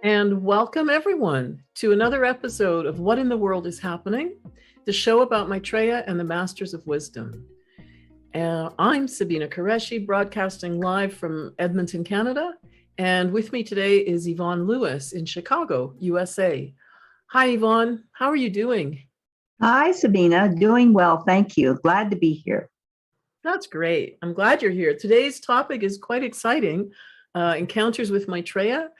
And welcome everyone to another episode of What in the World is Happening, the show about Maitreya and the Masters of Wisdom. I'm Sabina Qureshi, broadcasting live from Edmonton, Canada. And with me today is Yvonne Lewis in Chicago, USA. Hi, Yvonne. How are you doing? Hi, Sabina. Doing well. Thank you. Glad to be here. That's great. I'm glad you're here. Today's topic is quite exciting, Encounters with Maitreya.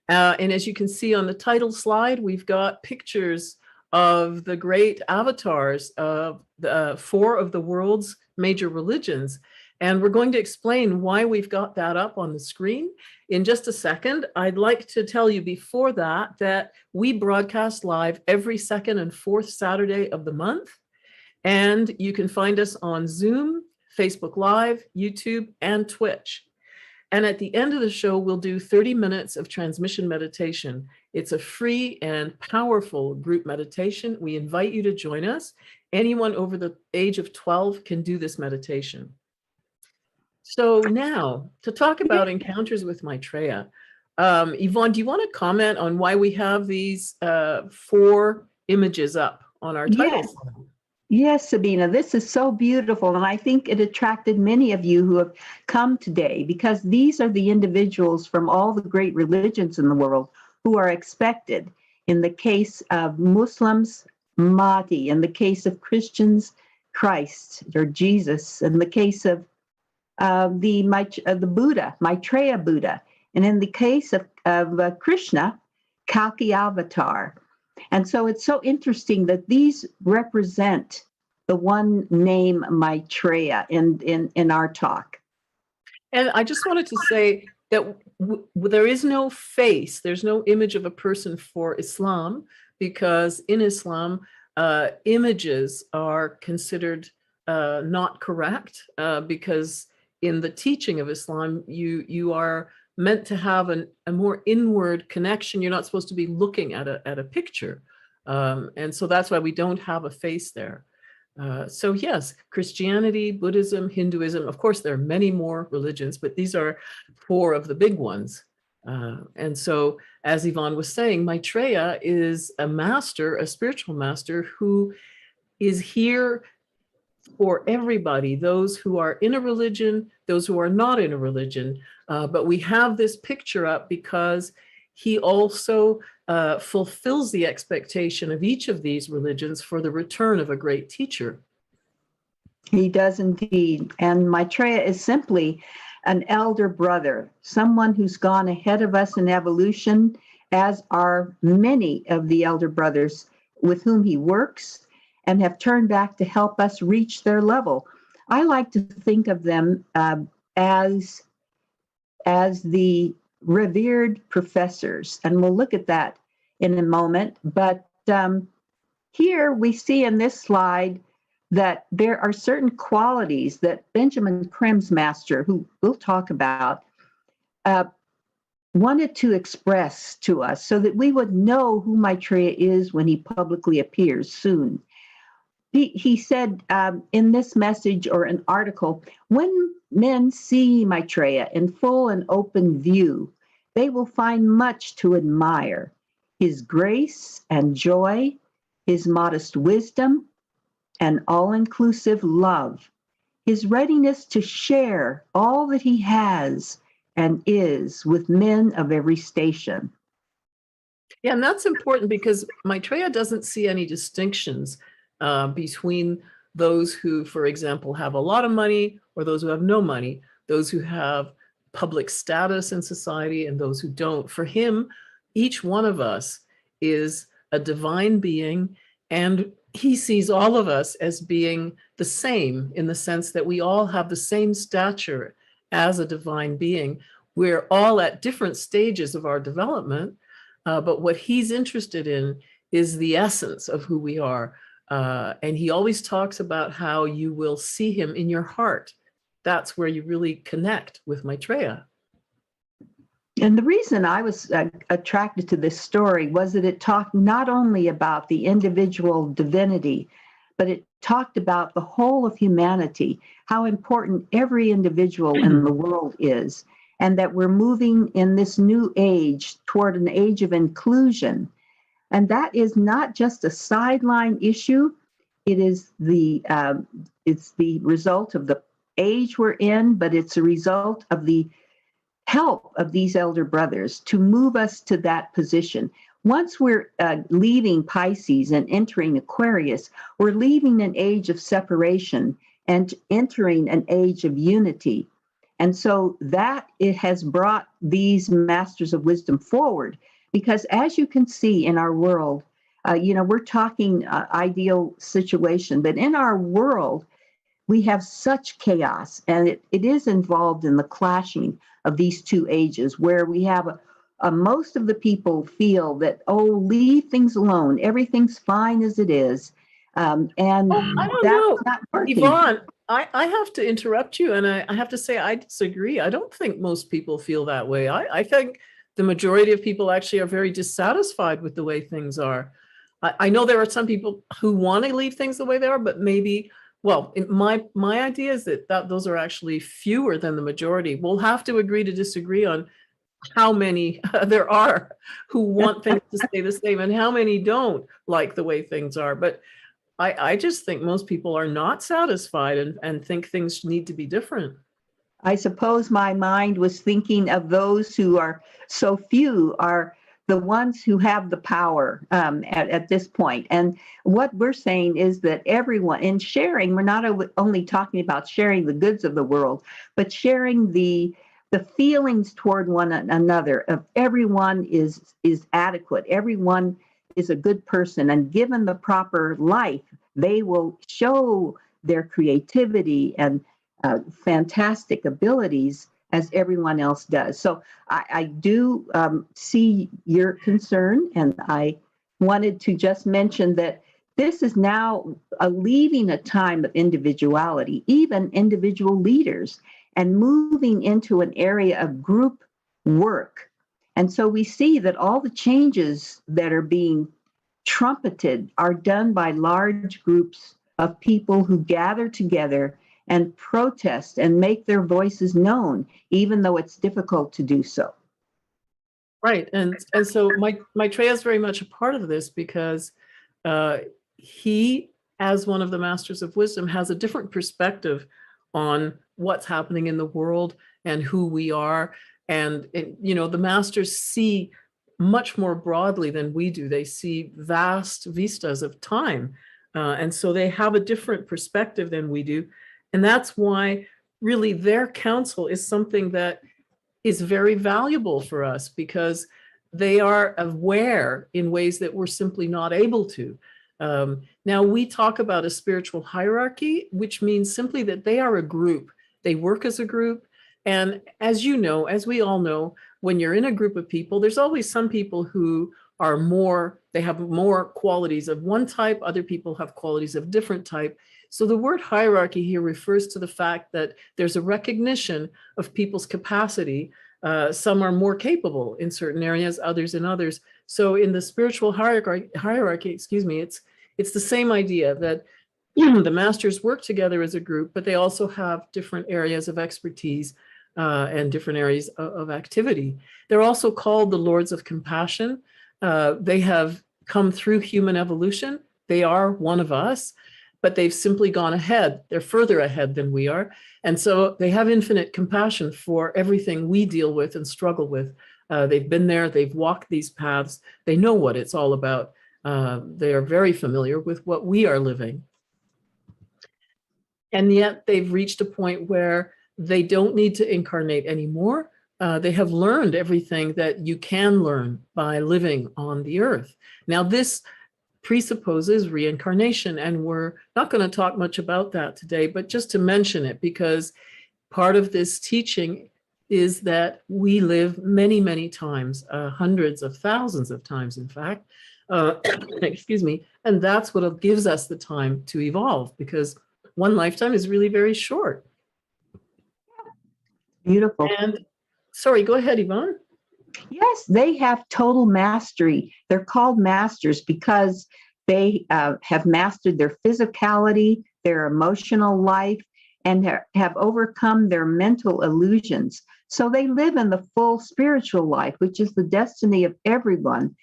And as you can see on the title slide, we've got pictures of the great avatars of the four of the world's major religions. And we're going to explain why we've got that up on the screen in just a second. I'd like to tell you before that we broadcast live every second and fourth Saturday of the month. And you can find us on Zoom, Facebook Live, YouTube, and Twitch. And at the end of the show, we'll do 30 minutes of transmission meditation. It's a free and powerful group meditation. We invite you to join us. Anyone over the age of 12 can do this meditation. So now, to talk about encounters with Maitreya, Yvonne, do you want to comment on why we have these four images up on our title? Yes, Sabina, this is so beautiful. And I think it attracted many of you who have come today because these are the individuals from all the great religions in the world who are expected. In the case of Muslims, Mahdi. In the case of Christians, Christ or Jesus. In the case of the Buddha, Maitreya Buddha. And in the case of Krishna, Kalki Avatar. And so it's so interesting that these represent the one name Maitreya in our talk. And I just wanted to say that there is no face, there's no image of a person for Islam, because in Islam, images are considered not correct, because in the teaching of Islam, you are meant to have a more inward connection. You're not supposed to be looking at a picture. And so that's why we don't have a face there. So yes, Christianity, Buddhism, Hinduism, of course, there are many more religions, but these are four of the big ones. And so, as Yvonne was saying, Maitreya is a master, a spiritual master who is here for everybody, those who are in a religion, those who are not in a religion. But we have this picture up because he also fulfills the expectation of each of these religions for the return of a great teacher. He does indeed. And Maitreya is simply an elder brother, someone who's gone ahead of us in evolution, as are many of the elder brothers with whom he works and have turned back to help us reach their level. I like to think of them as the revered professors, and we'll look at that in a moment. But here we see in this slide that there are certain qualities that Benjamin Krim's master, who we'll talk about, wanted to express to us so that we would know who Maitreya is when he publicly appears soon. He said in this message or an article, when men see Maitreya in full and open view, they will find much to admire. His grace and joy, his modest wisdom, and all-inclusive love, his readiness to share all that he has and is with men of every station. Yeah, and that's important because Maitreya doesn't see any distinctions between those who, for example, have a lot of money or those who have no money, those who have public status in society and those who don't. For him, each one of us is a divine being, and he sees all of us as being the same in the sense that we all have the same stature as a divine being. We're all at different stages of our development, but what he's interested in is the essence of who we are. And he always talks about how you will see him in your heart. That's where you really connect with Maitreya. And the reason I was attracted to this story was that it talked not only about the individual divinity, but it talked about the whole of humanity, how important every individual in the world is, and that we're moving in this new age toward an age of inclusion. And that is not just a sideline issue. It is it's the result of the age we're in, but it's a result of the help of these elder brothers to move us to that position. Once we're leaving Pisces and entering Aquarius, we're leaving an age of separation and entering an age of unity. And so that it has brought these masters of wisdom forward, because as you can see in our world, we're talking ideal situation, but in our world, we have such chaos, and it is involved in the clashing of these two ages, where we have most of the people feel that, oh, leave things alone, everything's fine as it is, and I don't that's know, not working. Yvonne. I have to interrupt you, and I have to say I disagree. I don't think most people feel that way. I think the majority of people actually are very dissatisfied with the way things are. I know there are some people who want to leave things the way they are, but maybe, well, my idea is that those are actually fewer than the majority. We'll have to agree to disagree on how many there are who want things to stay the same and how many don't like the way things are. But I just think most people are not satisfied and think things need to be different. I suppose my mind was thinking of those who are so few are the ones who have the power at this point. And what we're saying is that everyone, in sharing, we're not only talking about sharing the goods of the world, but sharing the feelings toward one another of everyone is adequate. Everyone is a good person, and given the proper life, they will show their creativity and fantastic abilities as everyone else does. So I do see your concern, and I wanted to just mention that this is now leaving a time of individuality, even individual leaders, and moving into an area of group work. And so we see that all the changes that are being trumpeted are done by large groups of people who gather together and protest and make their voices known, even though it's difficult to do so. Right. And so Maitreya is very much a part of this, because he, as one of the masters of wisdom, has a different perspective on what's happening in the world and who we are. And, the masters see much more broadly than we do. They see vast vistas of time. And so they have a different perspective than we do. And that's why really their counsel is something that is very valuable for us, because they are aware in ways that we're simply not able to. Now, we talk about a spiritual hierarchy, which means simply that they are a group. They work as a group. And as you know, as we all know, when you're in a group of people, there's always some people who are they have more qualities of one type, other people have qualities of different type. So the word hierarchy here refers to the fact that there's a recognition of people's capacity. Some are more capable in certain areas, others in others. So in the spiritual hierarchy, it's the same idea that the masters work together as a group, but they also have different areas of expertise and different areas of activity. They're also called the Lords of Compassion. They have come through human evolution. They are one of us, but they've simply gone ahead. They're further ahead than we are. And so they have infinite compassion for everything we deal with and struggle with. They've been there, they've walked these paths. They know what it's all about. They are very familiar with what we are living. And yet they've reached a point where they don't need to incarnate anymore. They have learned everything that you can learn by living on the earth. Now, this presupposes reincarnation, and we're not going to talk much about that today, but just to mention it, because part of this teaching is that we live many, many times, hundreds of thousands of times, in fact, excuse me, and that's what gives us the time to evolve, because one lifetime is really very short. Beautiful. And sorry, go ahead, Yvonne. Yes, they have total mastery. They're called masters because they have mastered their physicality, their emotional life, and have overcome their mental illusions. So they live in the full spiritual life, which is the destiny of everyone,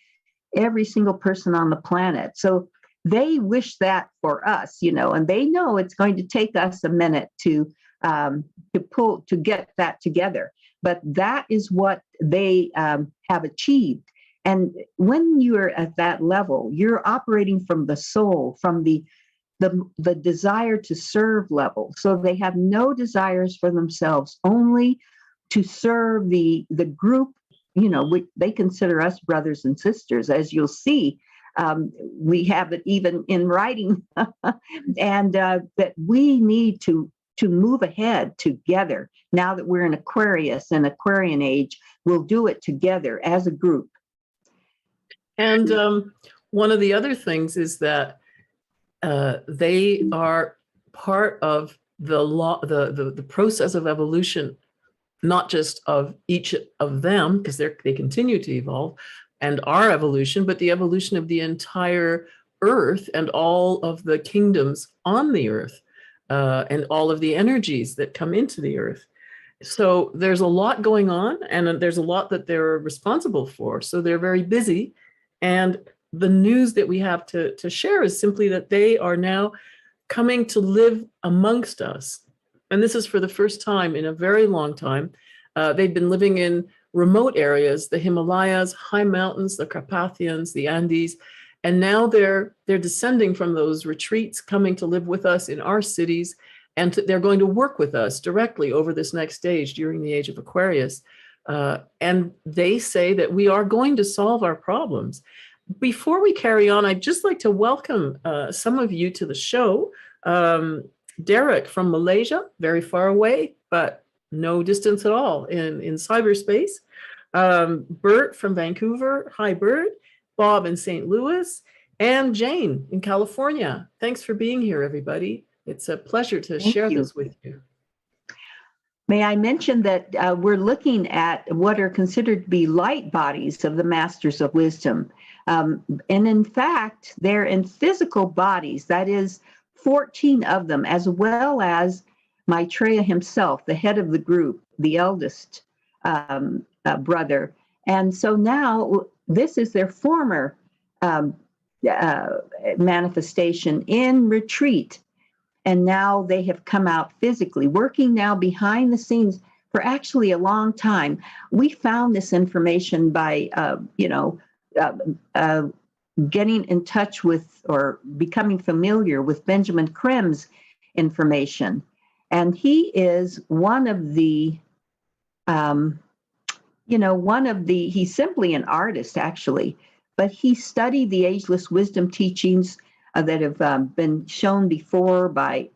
every single person on the planet. So they wish that for us, and they know it's going to take us a minute to get that together. But that is what they have achieved. And when you're at that level, you're operating from the soul, from the desire to serve level. So they have no desires for themselves, only to serve the group. They consider us brothers and sisters, as you'll see. We have it even in writing, and that we need to move ahead together. Now that we're in Aquarius and Aquarian age, we'll do it together as a group. And one of the other things is that they are part of the process of evolution, not just of each of them, because they continue to evolve, and our evolution, but the evolution of the entire earth and all of the kingdoms on the earth, and all of the energies that come into the earth. So there's a lot going on, and there's a lot that they're responsible for. So they're very busy. And the news that we have to share is simply that they are now coming to live amongst us. And this is for the first time in a very long time. They've been living in remote areas, the Himalayas, high mountains, the Carpathians, the Andes, and now they're descending from those retreats, coming to live with us in our cities, and they're going to work with us directly over this next stage during the age of Aquarius. And they say that we are going to solve our problems. Before we carry on, I'd just like to welcome some of you to the show. Derek from Malaysia, very far away, but no distance at all in cyberspace. Bert from Vancouver. Hi, Bert. Bob in St. Louis. And Jane in California. Thanks for being here, everybody. It's a pleasure to share this with you. May I mention that we're looking at what are considered to be light bodies of the Masters of Wisdom. And in fact, they're in physical bodies, that is 14 of them, as well as Maitreya himself, the head of the group, the eldest brother. And so now this is their former manifestation in retreat. And now they have come out physically, working now behind the scenes for actually a long time. We found this information by, getting in touch with or becoming familiar with Benjamin Krem's information. And he is one of the, he's simply an artist, actually, but he studied the Ageless Wisdom teachings that have been shown before by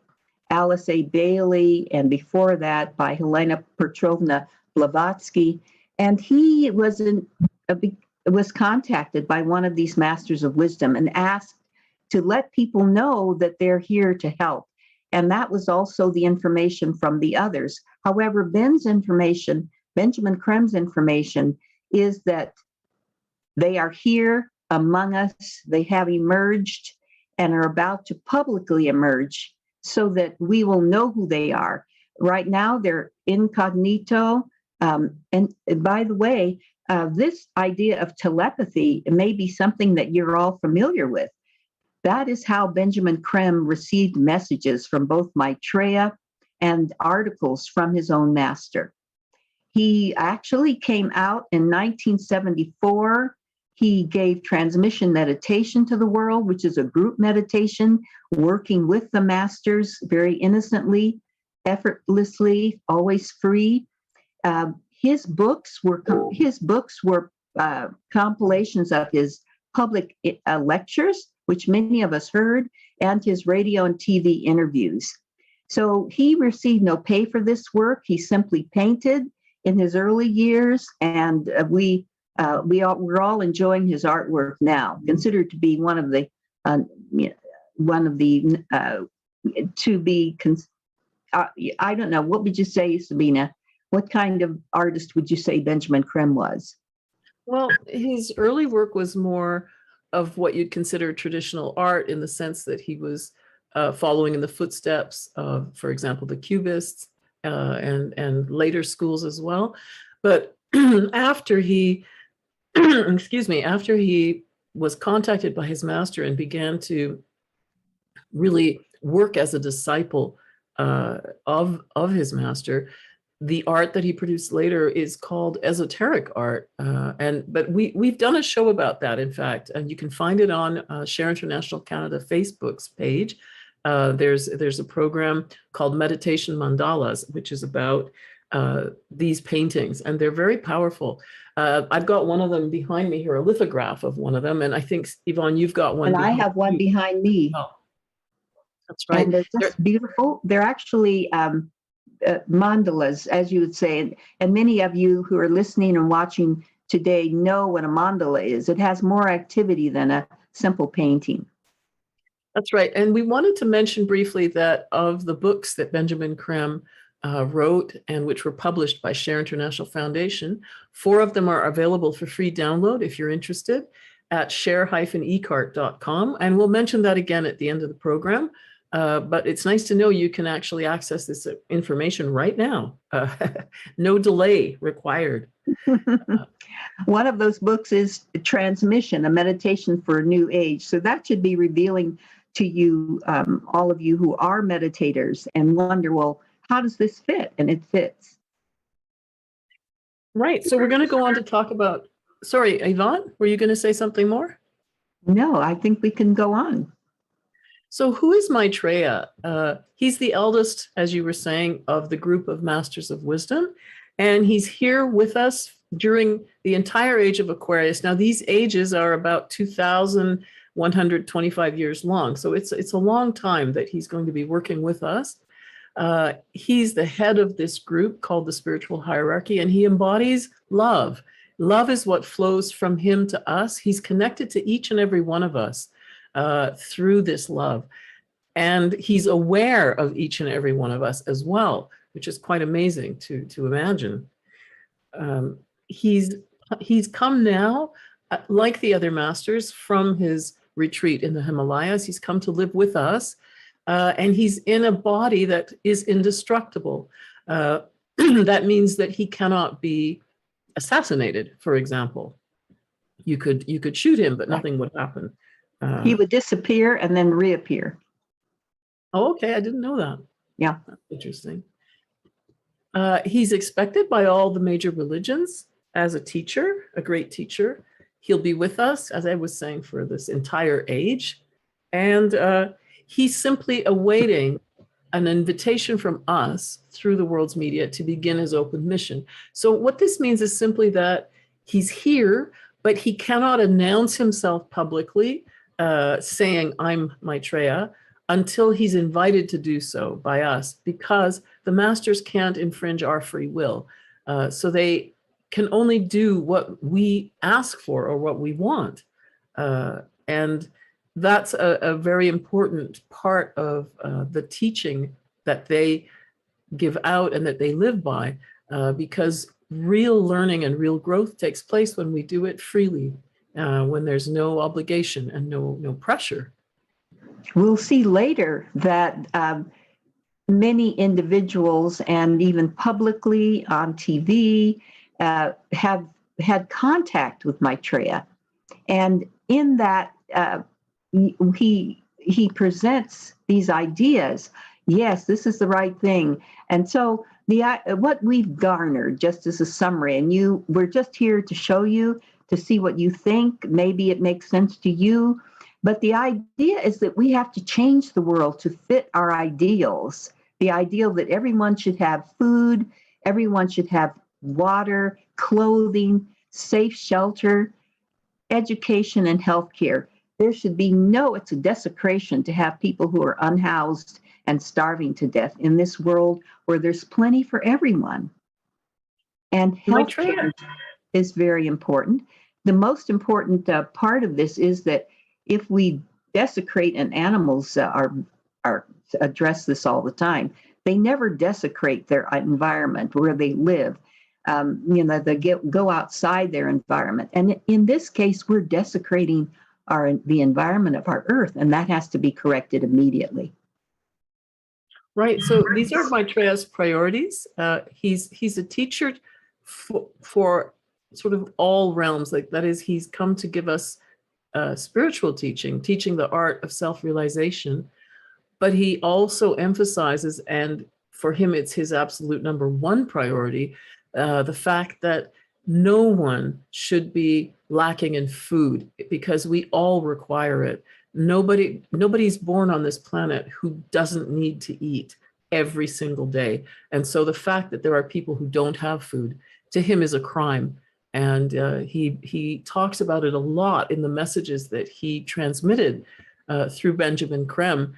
Alice A. Bailey, and before that by Helena Petrovna Blavatsky. And he was contacted by one of these Masters of Wisdom and asked to let people know that they're here to help. And that was also the information from the others. However, Benjamin Krem's information, is that they are here among us. They have emerged and are about to publicly emerge so that we will know who they are. Right now, they're incognito. And by the way, this idea of telepathy may be something that you're all familiar with. That is how Benjamin Krem received messages from both Maitreya and articles from his own master. He actually came out in 1974. He gave transmission meditation to the world, which is a group meditation, working with the masters very innocently, effortlessly, always free. His books were compilations of his public lectures, which many of us heard, and his radio and TV interviews. So he received no pay for this work. He simply painted in his early years, and we're all enjoying his artwork now, considered to be one of the I don't know, what would you say, Sabina? What kind of artist would you say Benjamin Krem was? Well, his early work was more of what you'd consider traditional art, in the sense that he was following in the footsteps of, for example, the Cubists, and later schools as well. But after he, excuse me, after he was contacted by his master and began to really work as a disciple of his master, the art that he produced later is called esoteric art. But we've done a show about that, in fact, and you can find it on Share International Canada Facebook's page. There's a program called Meditation Mandalas, which is about these paintings, and they're very powerful. I've got one of them behind me here, a lithograph of one of them, and I think, Yvonne, you've got one. And I have one behind me. Oh, that's right. And they're just beautiful. They're actually mandalas, as you would say. And many of you who are listening and watching today know what a mandala is. It has more activity than a simple painting. That's right. And we wanted to mention briefly that of the books that Benjamin Creme wrote and which were published by Share International Foundation, 4 of them are available for free download if you're interested at share-ecart.com. And we'll mention that again at the end of the program. But it's nice to know you can actually access this information right now. No delay required. One of those books is Transmission, a meditation for a new age. So that should be revealing to you, all of you who are meditators and wonder, well, how does this fit? And it fits. Right. So we're going to go on to talk about, sorry, Yvonne, were you going to say something more? No, I think we can go on. So who is Maitreya? He's the eldest, as you were saying, of the group of Masters of Wisdom. And he's here with us during the entire age of Aquarius. Now, these ages are about 2,125 years long. So it's a long time that he's going to be working with us. He's the head of this group called the Spiritual Hierarchy, and he embodies love. Love is what flows from him to us. He's connected to each and every one of us through this love. And he's aware of each and every one of us as well, which is quite amazing to imagine. He's come now, like the other masters, from his retreat in the Himalayas. He's come to live with us, and he's in a body that is indestructible. That means that he cannot be assassinated, for example. You could shoot him, but nothing would happen. He would disappear and then reappear. Oh, okay. I didn't know that. Yeah. That's interesting. He's expected by all the major religions as a teacher, a great teacher. He'll be with us, as I was saying, for this entire age. And he's simply awaiting an invitation from us through the world's media to begin his open mission. So what this means is simply that he's here, but he cannot announce himself publicly, saying, I'm Maitreya, until he's invited to do so by us, because the masters can't infringe our free will. So they can only do what we ask for or what we want. And that's a very important part of the teaching that they give out and that they live by, because real learning and real growth takes place when we do it freely, when there's no obligation and no pressure. We'll see later that many individuals, and even publicly on TV, have had contact with Maitreya. And in that, he presents these ideas. Yes, this is the right thing. And so what we've garnered, just as a summary, and we're just here to show you, to see what you think. Maybe it makes sense to you. But the idea is that we have to change the world to fit our ideals. The ideal that everyone should have food, everyone should have water, clothing, safe shelter, education, and healthcare. There should be it's a desecration to have people who are unhoused and starving to death in this world where there's plenty for everyone. And healthcare is very important. The most important part of this is that if we desecrate, and animals are address this all the time, they never desecrate their environment where they live. They go outside their environment, and in this case, we're desecrating the environment of our Earth, and that has to be corrected immediately. Right. So these are Maitreya's priorities. He's a teacher for sort of all realms. Like that is, he's come to give us spiritual teaching, teaching the art of self-realization. But he also emphasizes, and for him, it's his absolute number one priority, the fact that no one should be lacking in food because we all require it. Nobody's born on this planet who doesn't need to eat every single day. And so the fact that there are people who don't have food, to him is a crime. And he talks about it a lot in the messages that he transmitted through Benjamin Creme.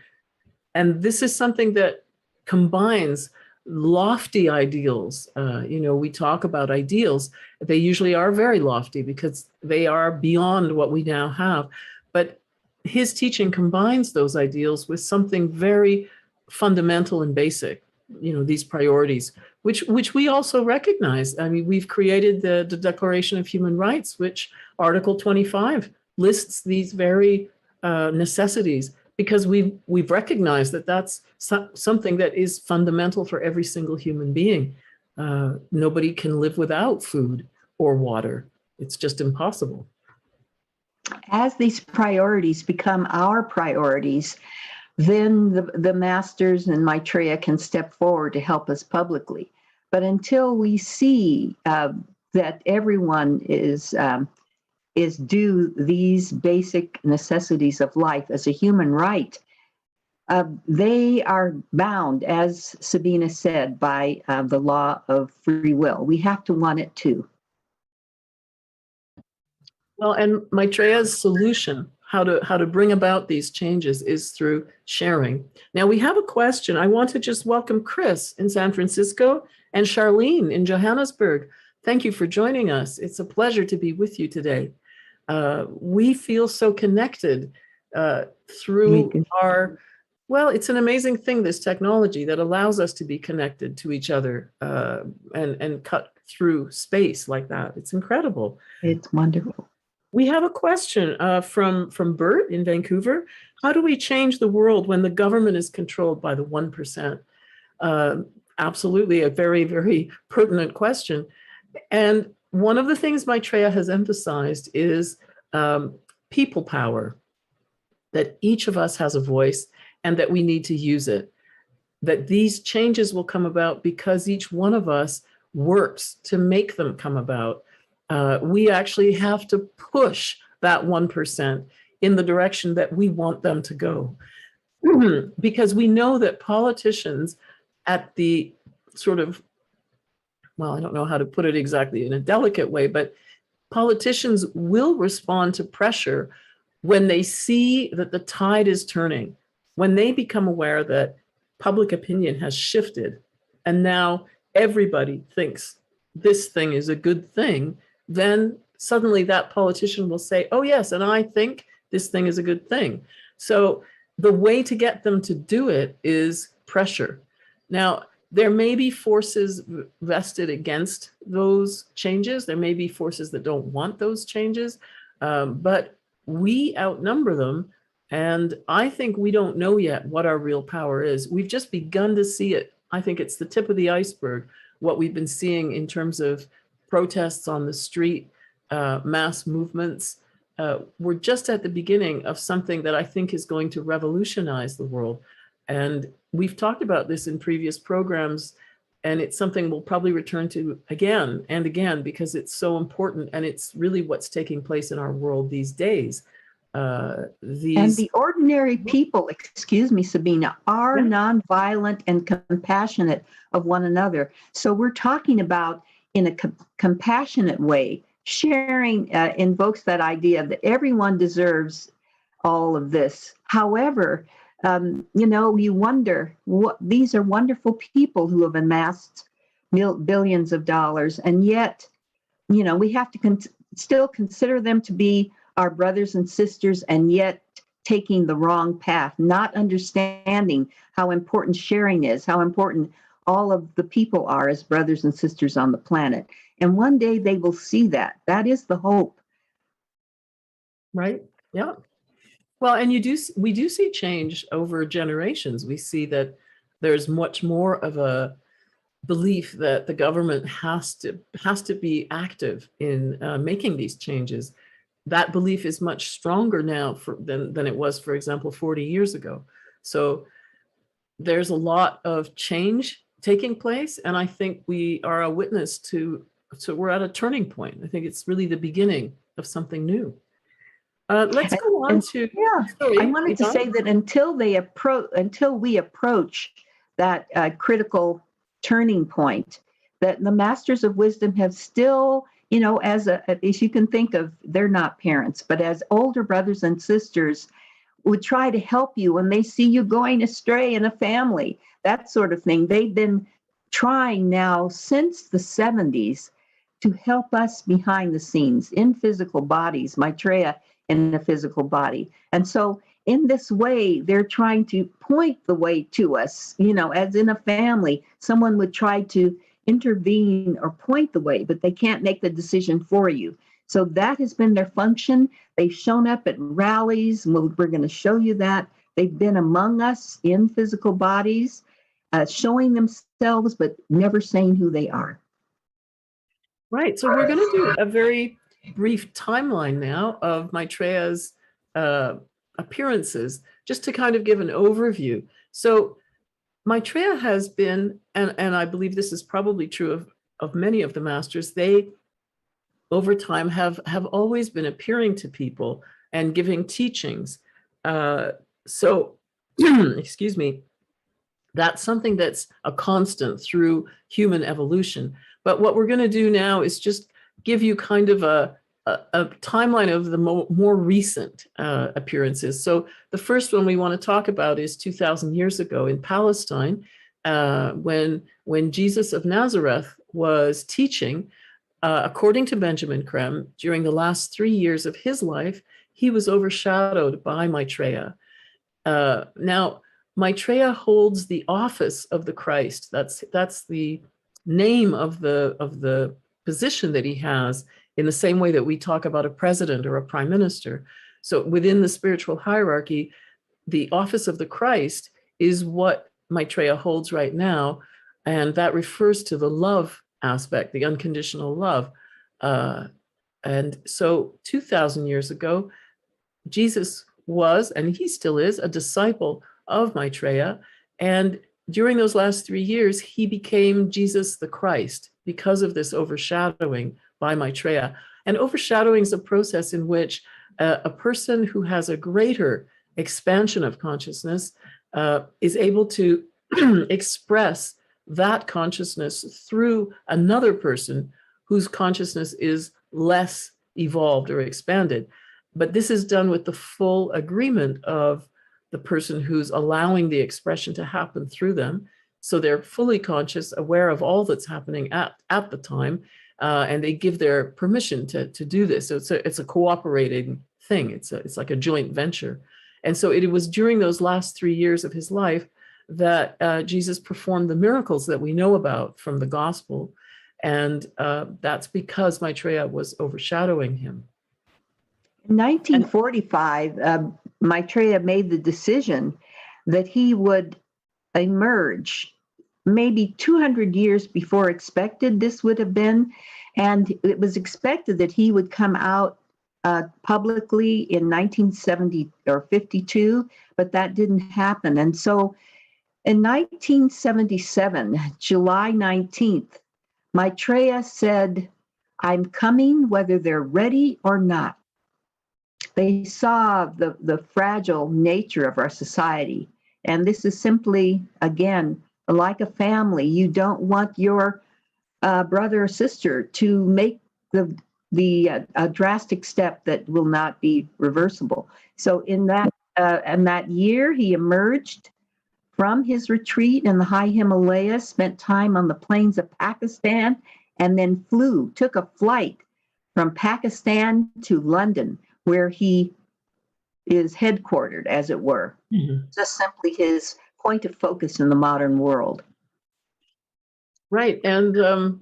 And this is something that combines lofty ideals. We talk about ideals. They usually are very lofty because they are beyond what we now have. But his teaching combines those ideals with something very fundamental and basic, these priorities, which we also recognize. I mean, we've created the Declaration of Human Rights, which Article 25 lists these very necessities, because we've recognized that that's something that is fundamental for every single human being. Nobody can live without food or water. It's just impossible. As these priorities become our priorities, then the masters and Maitreya can step forward to help us publicly. But until we see that everyone is due these basic necessities of life as a human right, they are bound, as Sabina said, by the law of free will. We have to want it too. Well, and Maitreya's solution, how to bring about these changes, is through sharing. Now we have a question. I want to just welcome Chris in San Francisco and Charlene in Johannesburg. Thank you for joining us. It's a pleasure to be with you today. We feel so connected through well, it's an amazing thing, this technology that allows us to be connected to each other and cut through space like that. It's incredible. It's wonderful. We have a question from Bert in Vancouver. How do we change the world when the government is controlled by the 1%? Absolutely, a very, very pertinent question. And one of the things Maitreya has emphasized is people power, that each of us has a voice and that we need to use it, that these changes will come about because each one of us works to make them come about. We actually have to push that 1% in the direction that we want them to go. Because we know that politicians at the sort of, well, I don't know how to put it exactly in a delicate way, but politicians will respond to pressure when they see that the tide is turning, when they become aware that public opinion has shifted and now everybody thinks this thing is a good thing, then suddenly that politician will say, oh yes, and I think this thing is a good thing. So the way to get them to do it is pressure. Now, there may be forces vested against those changes. There may be forces that don't want those changes, but we outnumber them. And I think we don't know yet what our real power is. We've just begun to see it. I think it's the tip of the iceberg, what we've been seeing in terms of protests on the street, mass movements. We're just at the beginning of something that I think is going to revolutionize the world. And we've talked about this in previous programs, and it's something we'll probably return to again and again because it's so important, and it's really what's taking place in our world these days. And the ordinary people, excuse me, Sabina, are nonviolent and compassionate of one another. So we're talking about, in a compassionate way, sharing invokes that idea that everyone deserves all of this. However, you wonder, these are wonderful people who have amassed billions of dollars, and yet, we have to still consider them to be our brothers and sisters, and yet taking the wrong path, not understanding how important sharing is, how important all of the people are as brothers and sisters on the planet. And one day they will see that. That is the hope. Right. Yeah. Well, and we do see change over generations. We see that there's much more of a belief that the government has to be active in making these changes. That belief is much stronger now than it was, for example, 40 years ago. So there's a lot of change taking place, and I think we are a witness to, so we're at a turning point. I think it's really the beginning of something new. Let's go on to, yeah, sorry, I wanted to say that until we approach that critical turning point, that the masters of wisdom have still, as you can think of, they're not parents, but as older brothers and sisters would try to help you when they see you going astray in a family, that sort of thing. They've been trying now since the 70s to help us behind the scenes in physical bodies, Maitreya in a physical body. And so in this way, they're trying to point the way to us, as in a family, someone would try to intervene or point the way, but they can't make the decision for you. So that has been their function. They've shown up at rallies. We're going to show you that. They've been among us in physical bodies, showing themselves, but never saying who they are. Right. So we're going to do a very brief timeline now of Maitreya's appearances, just to kind of give an overview. So Maitreya has been, and I believe this is probably true of many of the masters, they over time have always been appearing to people and giving teachings. So, excuse me, that's something that's a constant through human evolution. But what we're going to do now is just give you kind of a timeline of the more recent appearances. So the first one we want to talk about is 2,000 years ago in Palestine, when Jesus of Nazareth was teaching. According to Benjamin Creme, during the last 3 years of his life, he was overshadowed by Maitreya. Now, Maitreya holds the office of the Christ. That's the name of the position that he has, in the same way that we talk about a president or a prime minister. So within the spiritual hierarchy, the office of the Christ is what Maitreya holds right now, and that refers to the love aspect, the unconditional love. And so 2,000 years ago, Jesus was, and he still is, a disciple of Maitreya. And during those last 3 years, he became Jesus the Christ because of this overshadowing by Maitreya. And overshadowing is a process in which a person who has a greater expansion of consciousness is able to express that consciousness through another person whose consciousness is less evolved or expanded. But this is done with the full agreement of the person who's allowing the expression to happen through them. So they're fully conscious, aware of all that's happening at the time, and they give their permission to do this. So it's a cooperating thing. It's like a joint venture. And so it was during those last 3 years of his life that Jesus performed the miracles that we know about from the gospel. And that's because Maitreya was overshadowing him. In 1945, Maitreya made the decision that he would emerge maybe 200 years before expected this would have been. And it was expected that he would come out publicly in 1970 or 52, but that didn't happen. And so in 1977, July 19th, Maitreya said, "I'm coming whether they're ready or not." They saw the fragile nature of our society. And this is simply, again, like a family. You don't want your brother or sister to make a drastic step that will not be reversible. So in that year, he emerged from his retreat in the high Himalayas, spent time on the plains of Pakistan, and then took a flight from Pakistan to London, where he is headquartered, as it were. Mm-hmm. Just simply his point of focus in the modern world. Right. And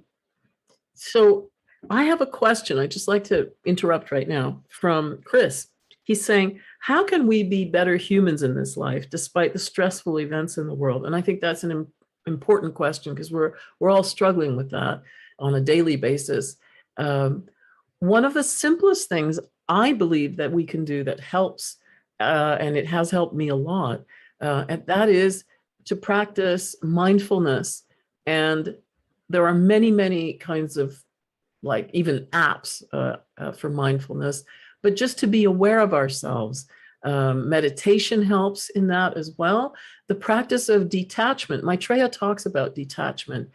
so I have a question. I'd just like to interrupt right now from Chris. He's saying, how can we be better humans in this life despite the stressful events in the world? And I think that's an important question, because we're all struggling with that on a daily basis. One of the simplest things I believe that we can do that helps, and it has helped me a lot, and that is to practice mindfulness. And there are many, many kinds of, like, even apps for mindfulness, but just to be aware of ourselves. Meditation helps in that as well. The practice of detachment. Maitreya talks about detachment.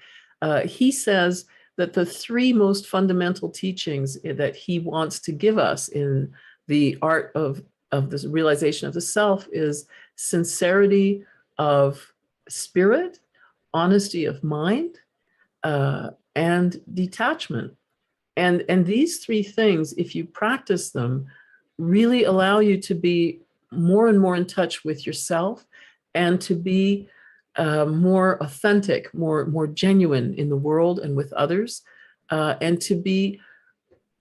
He says that the three most fundamental teachings that he wants to give us in the art of this realization of the self is sincerity of spirit, honesty of mind, and detachment. And these three things, if you practice them, really allow you to be more and more in touch with yourself, and to be more authentic, more genuine in the world and with others, and to be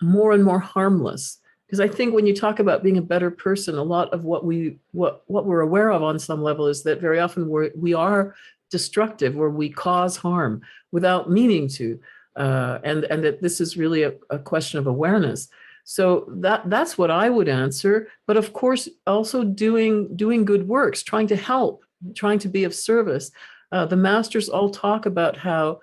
more and more harmless. Because I think when you talk about being a better person, a lot of what we're aware of on some level is that very often we are destructive, where we cause harm without meaning to, and that this is really a question of awareness. So that's what I would answer. But of course, also doing good works, trying to help, trying to be of service. The masters all talk about how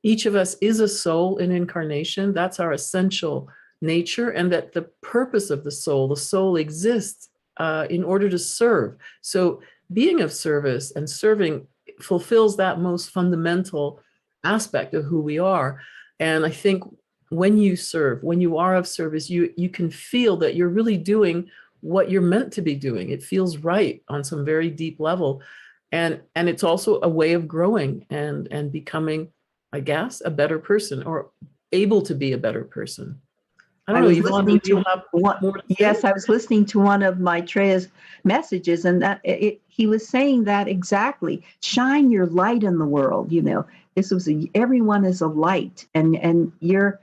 each of us is a soul in incarnation. That's our essential nature, and that the purpose of the soul exists in order to serve. So being of service and serving fulfills that most fundamental aspect of who we are. And I think when you serve, when you are of service, you can feel that you're really doing what you're meant to be doing. It feels right on some very deep level. And it's also a way of growing and becoming, I guess, a better person, or able to be a better person. I don't know, Yvonne, do you have more to say? Yes, I was listening to one of Maitreya's messages, and that he was saying that exactly. Shine your light in the world. This was everyone is a light, and we're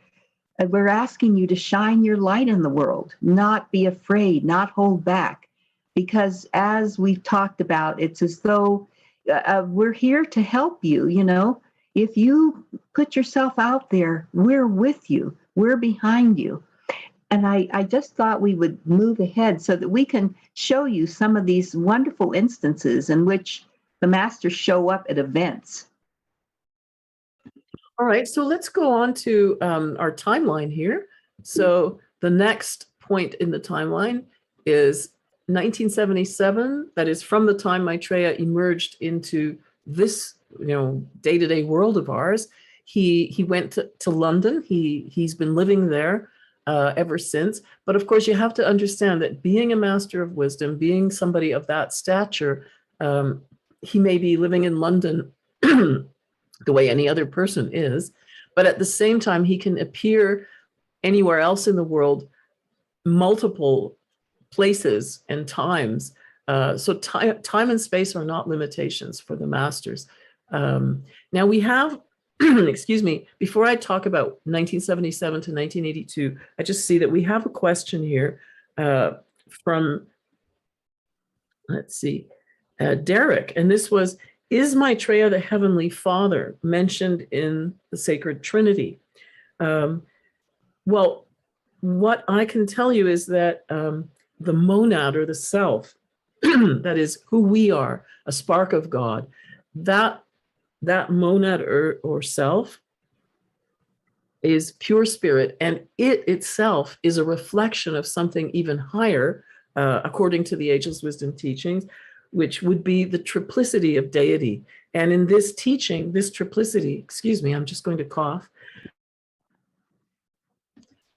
asking you to shine your light in the world, not be afraid, not hold back, because as we've talked about, it's as though we're here to help you. If you put yourself out there, we're with you, we're behind you. And I just thought we would move ahead so that we can show you some of these wonderful instances in which the masters show up at events. All right, so let's go on to our timeline here. So the next point in the timeline is 1977. That is from the time Maitreya emerged into this, day-to-day world of ours. He went to London. He's been living there ever since. But of course, you have to understand that being a master of wisdom, being somebody of that stature, he may be living in London the way any other person is, but at the same time, he can appear anywhere else in the world, multiple places and times. So time and space are not limitations for the masters. Now we have, excuse me, before I talk about 1977 to 1982, I just see that we have a question here from, let's see, Derek, and this was, is Maitreya the Heavenly Father mentioned in the Sacred Trinity? Well, what I can tell you is that the monad, or the self, that is who we are, a spark of God, that monad or self is pure spirit, and it itself is a reflection of something even higher, according to the Ageless Wisdom teachings, which would be the triplicity of deity. And in this teaching, this triplicity, excuse me, I'm just going to cough.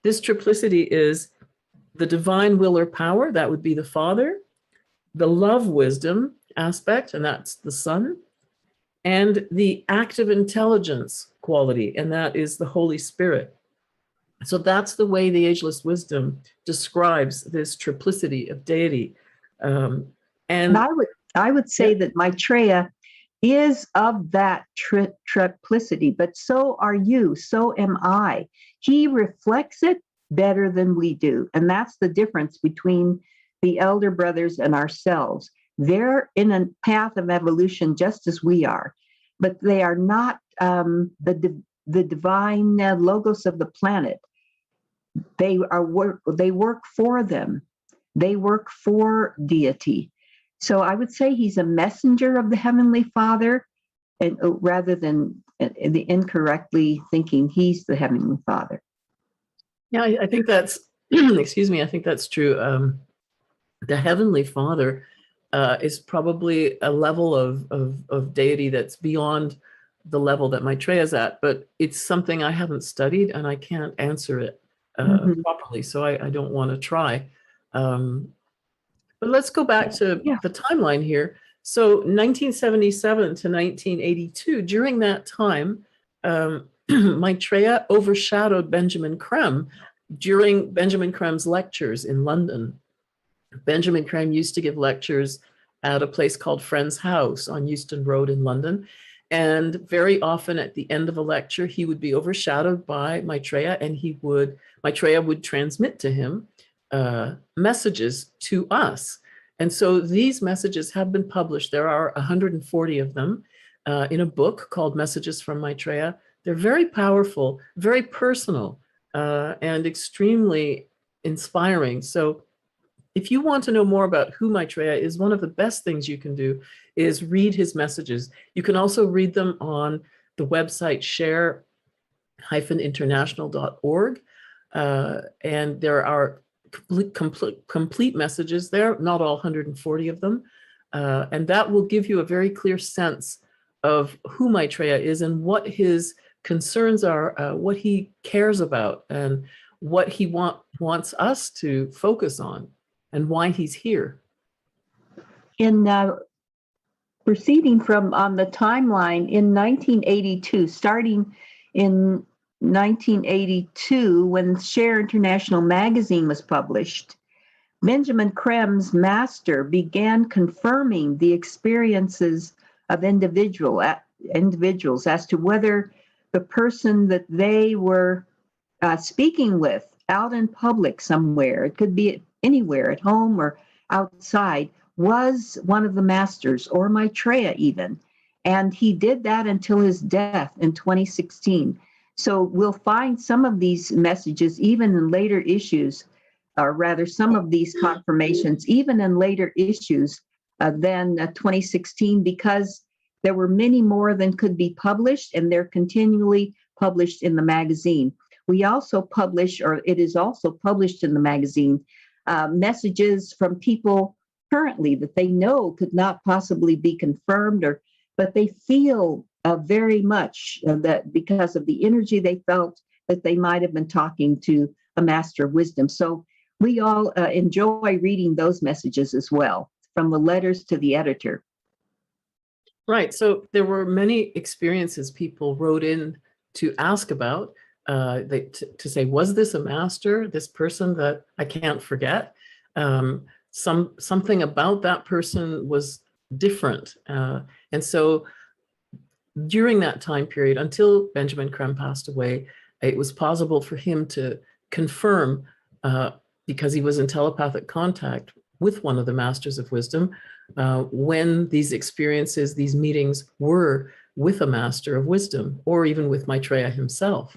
This triplicity is the divine will or power, that would be the Father, the love wisdom aspect, and that's the Son, and the active intelligence quality, and that is the Holy Spirit. So that's the way the Ageless Wisdom describes this triplicity of deity. And I would say that Maitreya is of that triplicity, but so are you, so am I. He reflects it better than we do. And that's the difference between the elder brothers, and ourselves. They're in a path of evolution just as we are, but they are not the divine logos of the planet. They work for them. They work for deity. So I would say he's a messenger of the Heavenly Father, and rather than the incorrectly thinking he's the Heavenly Father. Yeah, I think that's, excuse me, I think that's true. The Heavenly Father is probably a level of deity that's beyond the level that Maitreya is at, but it's something I haven't studied and I can't answer it properly, so I don't want to try. But let's go back to the timeline here. So 1977 to 1982, during that time, Maitreya overshadowed Benjamin Creme during Benjamin Creme's lectures in London. Benjamin Creme used to give lectures at a place called Friend's House on Euston Road in London. And very often at the end of a lecture, he would be overshadowed by Maitreya, and Maitreya would transmit to him messages to us. And so these messages have been published. There are 140 of them in a book called Messages from Maitreya. They're very powerful, very personal, and extremely inspiring. So if you want to know more about who Maitreya is, one of the best things you can do is read his messages. You can also read them on the website share-international.org. And there are complete messages there, not all 140 of them. And that will give you a very clear sense of who Maitreya is and what his concerns are, what he cares about, and what he wants us to focus on, and why he's here. In proceeding from on the timeline, in 1982, starting in 1982, when Share International magazine was published, Benjamin Creme's master began confirming the experiences of individuals as to whether the person that they were speaking with out in public somewhere, it could be anywhere, at home or outside, was one of the masters, or Maitreya even. And he did that until his death in 2016. So we'll find some of these messages even in later issues, or rather some of these confirmations, even in later issues than 2016, because there were many more than could be published, and they're continually published in the magazine. We also publish, or it is also published in the magazine, messages from people currently that they know could not possibly be confirmed, but they feel very much that because of the energy they felt, that they might have been talking to a master of wisdom. So we all enjoy reading those messages as well, from the letters to the editor. Right. So there were many experiences people wrote in to ask about, to say, was this a master, this person that I can't forget? Something about that person was different. And so during that time period, until Benjamin Creme passed away, it was possible for him to confirm, because he was in telepathic contact with one of the masters of wisdom, when these experiences, these meetings were with a master of wisdom, or even with Maitreya himself.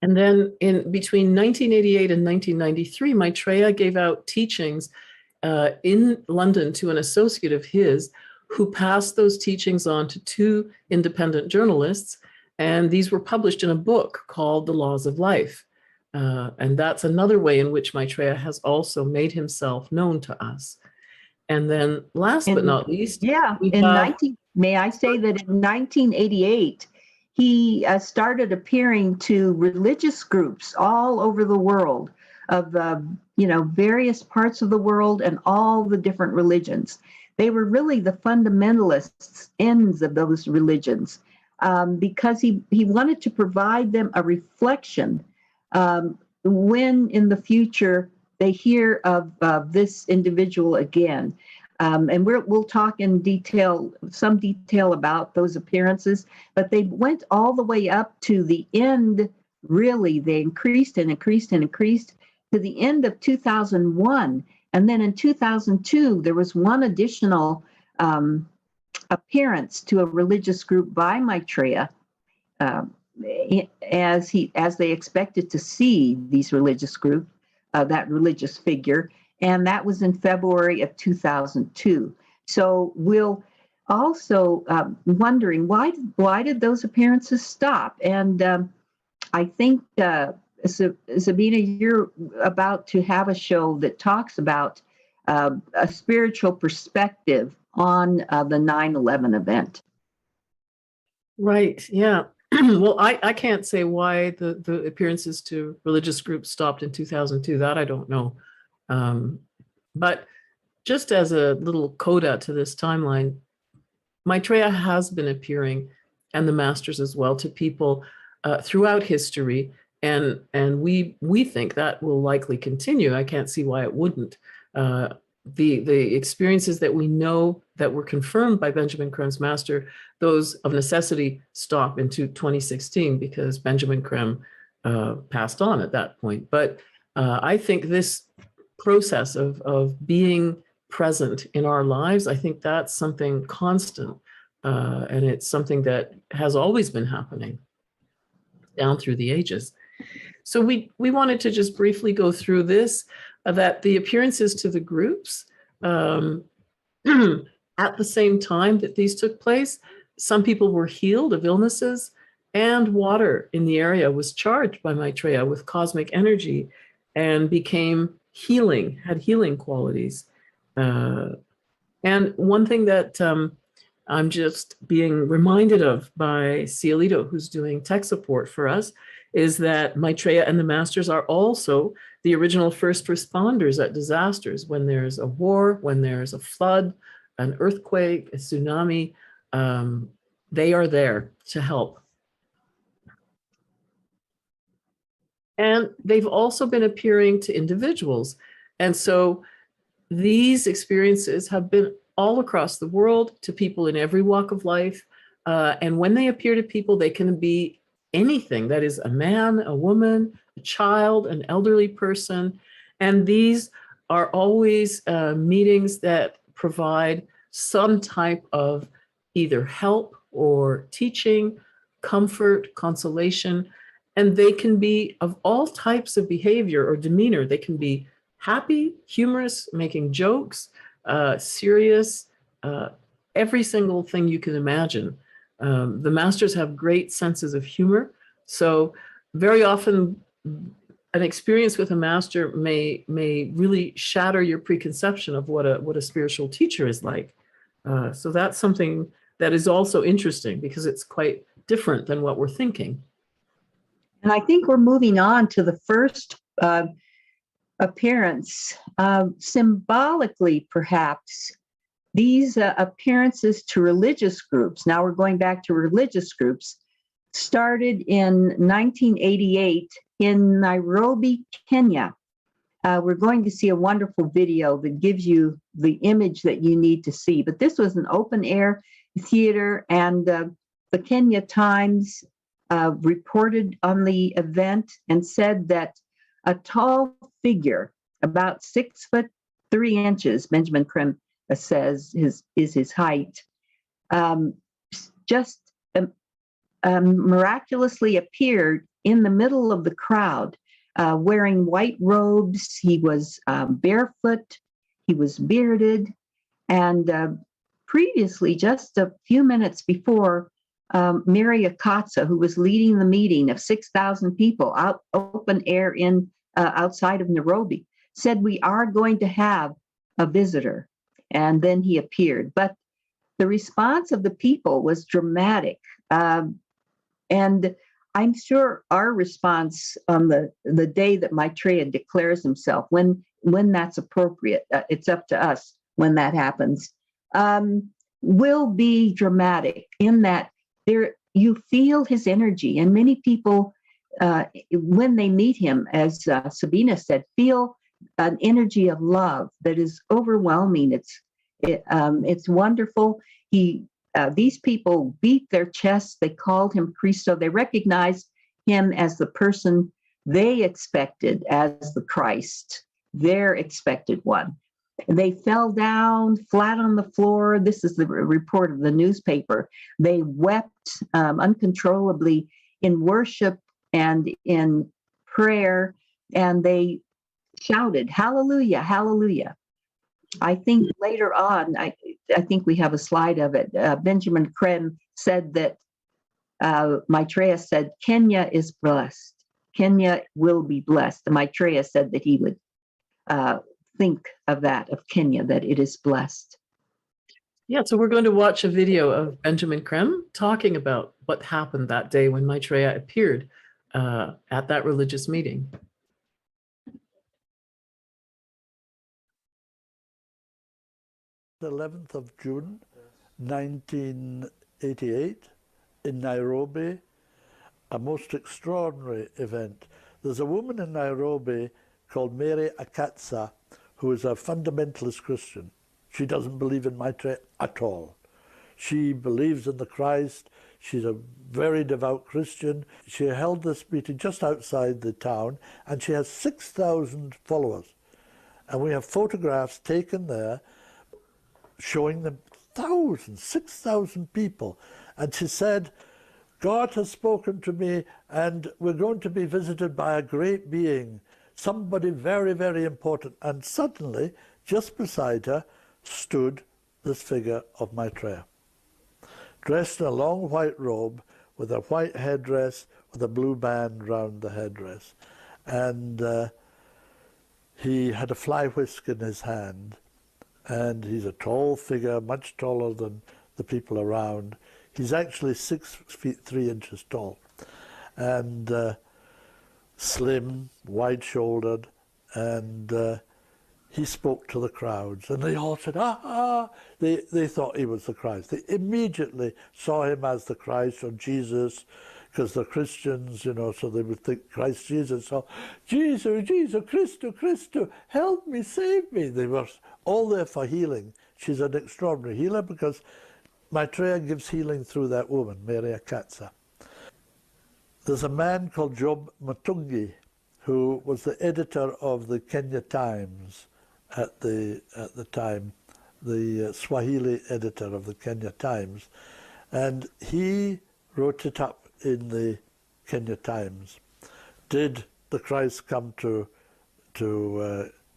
And then in between 1988 and 1993, Maitreya gave out teachings in London to an associate of his, who passed those teachings on to two independent journalists. And these were published in a book called The Laws of Life. And that's another way in which Maitreya has also made himself known to us. And then last but not least, may I say that in 1988, he started appearing to religious groups all over the world, of various parts of the world and all the different religions. They were really the fundamentalists' ends of those religions, because he wanted to provide them a reflection when in the future they hear of this individual again. And we'll talk in some detail about those appearances, but they went all the way up to the end. Really, they increased and increased and increased to the end of 2001. And then in 2002, there was one additional appearance to a religious group by Maitreya, as they expected to see these religious group, that religious figure, and that was in February of 2002. So we'll also wondering why did those appearances stop? And I think Sabina, you're about to have a show that talks about a spiritual perspective on the 9/11 event. Right. Yeah. Well, I can't say why the appearances to religious groups stopped in 2002. That I don't know. But just as a little coda to this timeline, Maitreya has been appearing, and the masters as well, to people throughout history, and we think that will likely continue. I can't see why it wouldn't. The experiences that we know that were confirmed by Benjamin Krem's master, those of necessity stop into 2016 because Benjamin Krem passed on at that point. But I think this process of being present in our lives, I think that's something constant, and it's something that has always been happening down through the ages. So we wanted to just briefly go through this, that the appearances to the groups at the same time that these took place, some people were healed of illnesses, and water in the area was charged by Maitreya with cosmic energy and became healing, had healing qualities. And one thing that I'm just being reminded of by Cielito, who's doing tech support for us, is that Maitreya and the masters are also the original first responders at disasters. When there's a war, when there's a flood, an earthquake, a tsunami, they are there to help. And they've also been appearing to individuals. And so these experiences have been all across the world to people in every walk of life. And when they appear to people, they can be anything. That is a man, a woman, a child, an elderly person. And these are always meetings that provide some type of either help or teaching, comfort, consolation. And they can be of all types of behavior or demeanor. They can be happy, humorous, making jokes, serious, every single thing you can imagine. The masters have great senses of humor. So very often an experience with a master may really shatter your preconception of what a spiritual teacher is like. So that's something that is also interesting because it's quite different than what we're thinking. And I think we're moving on to the first appearance. Symbolically, perhaps, these appearances to religious groups, now we're going back to religious groups, started in 1988 in Nairobi, Kenya. We're going to see a wonderful video that gives you the image that you need to see. But this was an open air theater, and the Kenya Times reported on the event and said that a tall figure, about 6'3", Benjamin Krem says is his height, just miraculously appeared in the middle of the crowd, wearing white robes. He was barefoot, he was bearded, and previously, just a few minutes before, Mary Akatsa, who was leading the meeting of 6,000 people out open air in outside of Nairobi, said, "We are going to have a visitor." And then he appeared. But the response of the people was dramatic. And I'm sure our response on the day that Maitreya declares himself, when that's appropriate, it's up to us when that happens, will be dramatic in that you feel his energy. And many people, when they meet him, as Sabina said, feel an energy of love that is overwhelming. It's wonderful. These people beat their chests. They called him Christo. They recognized him as the person they expected as the Christ, their expected one. They fell down flat on the floor. This is the report of the newspaper. They wept uncontrollably in worship and in prayer, and they shouted, "Hallelujah, hallelujah." I think later on, I think we have a slide of it. Benjamin Creme said that Maitreya said, "Kenya is blessed. Kenya will be blessed." And Maitreya said that he would think of that, of Kenya, that it is blessed. Yeah, so we're going to watch a video of Benjamin Creme talking about what happened that day when Maitreya appeared at that religious meeting. The 11th of June, 1988, in Nairobi, a most extraordinary event. There's a woman in Nairobi called Mary Akatsa, who is a fundamentalist Christian. She doesn't believe in Maitreya at all. She believes in the Christ. She's a very devout Christian. She held this meeting just outside the town, and she has 6,000 followers. And we have photographs taken there showing them thousands, 6,000 people. And she said, "God has spoken to me, and we're going to be visited by a great being, somebody very, very important." And suddenly, just beside her, stood this figure of Maitreya, dressed in a long white robe with a white headdress with a blue band round the headdress. And he had a fly whisk in his hand. And he's a tall figure, much taller than the people around. He's actually 6 feet 3 inches tall, and slim, wide-shouldered, and he spoke to the crowds, and they all said, "Ah, ah." They thought he was the Christ. They immediately saw him as the Christ or Jesus, because they're Christians, you know, so they would think Christ Jesus. So, "Jesus, Jesus, Christo, Christo, help me, save me." They were all there for healing. She's an extraordinary healer because Maitreya gives healing through that woman, Mary Akatsa. There's a man called Job Matungi, who was the editor of the Kenya Times at the time, the Swahili editor of the Kenya Times, and he wrote it up in the Kenya Times. Did the Christ come to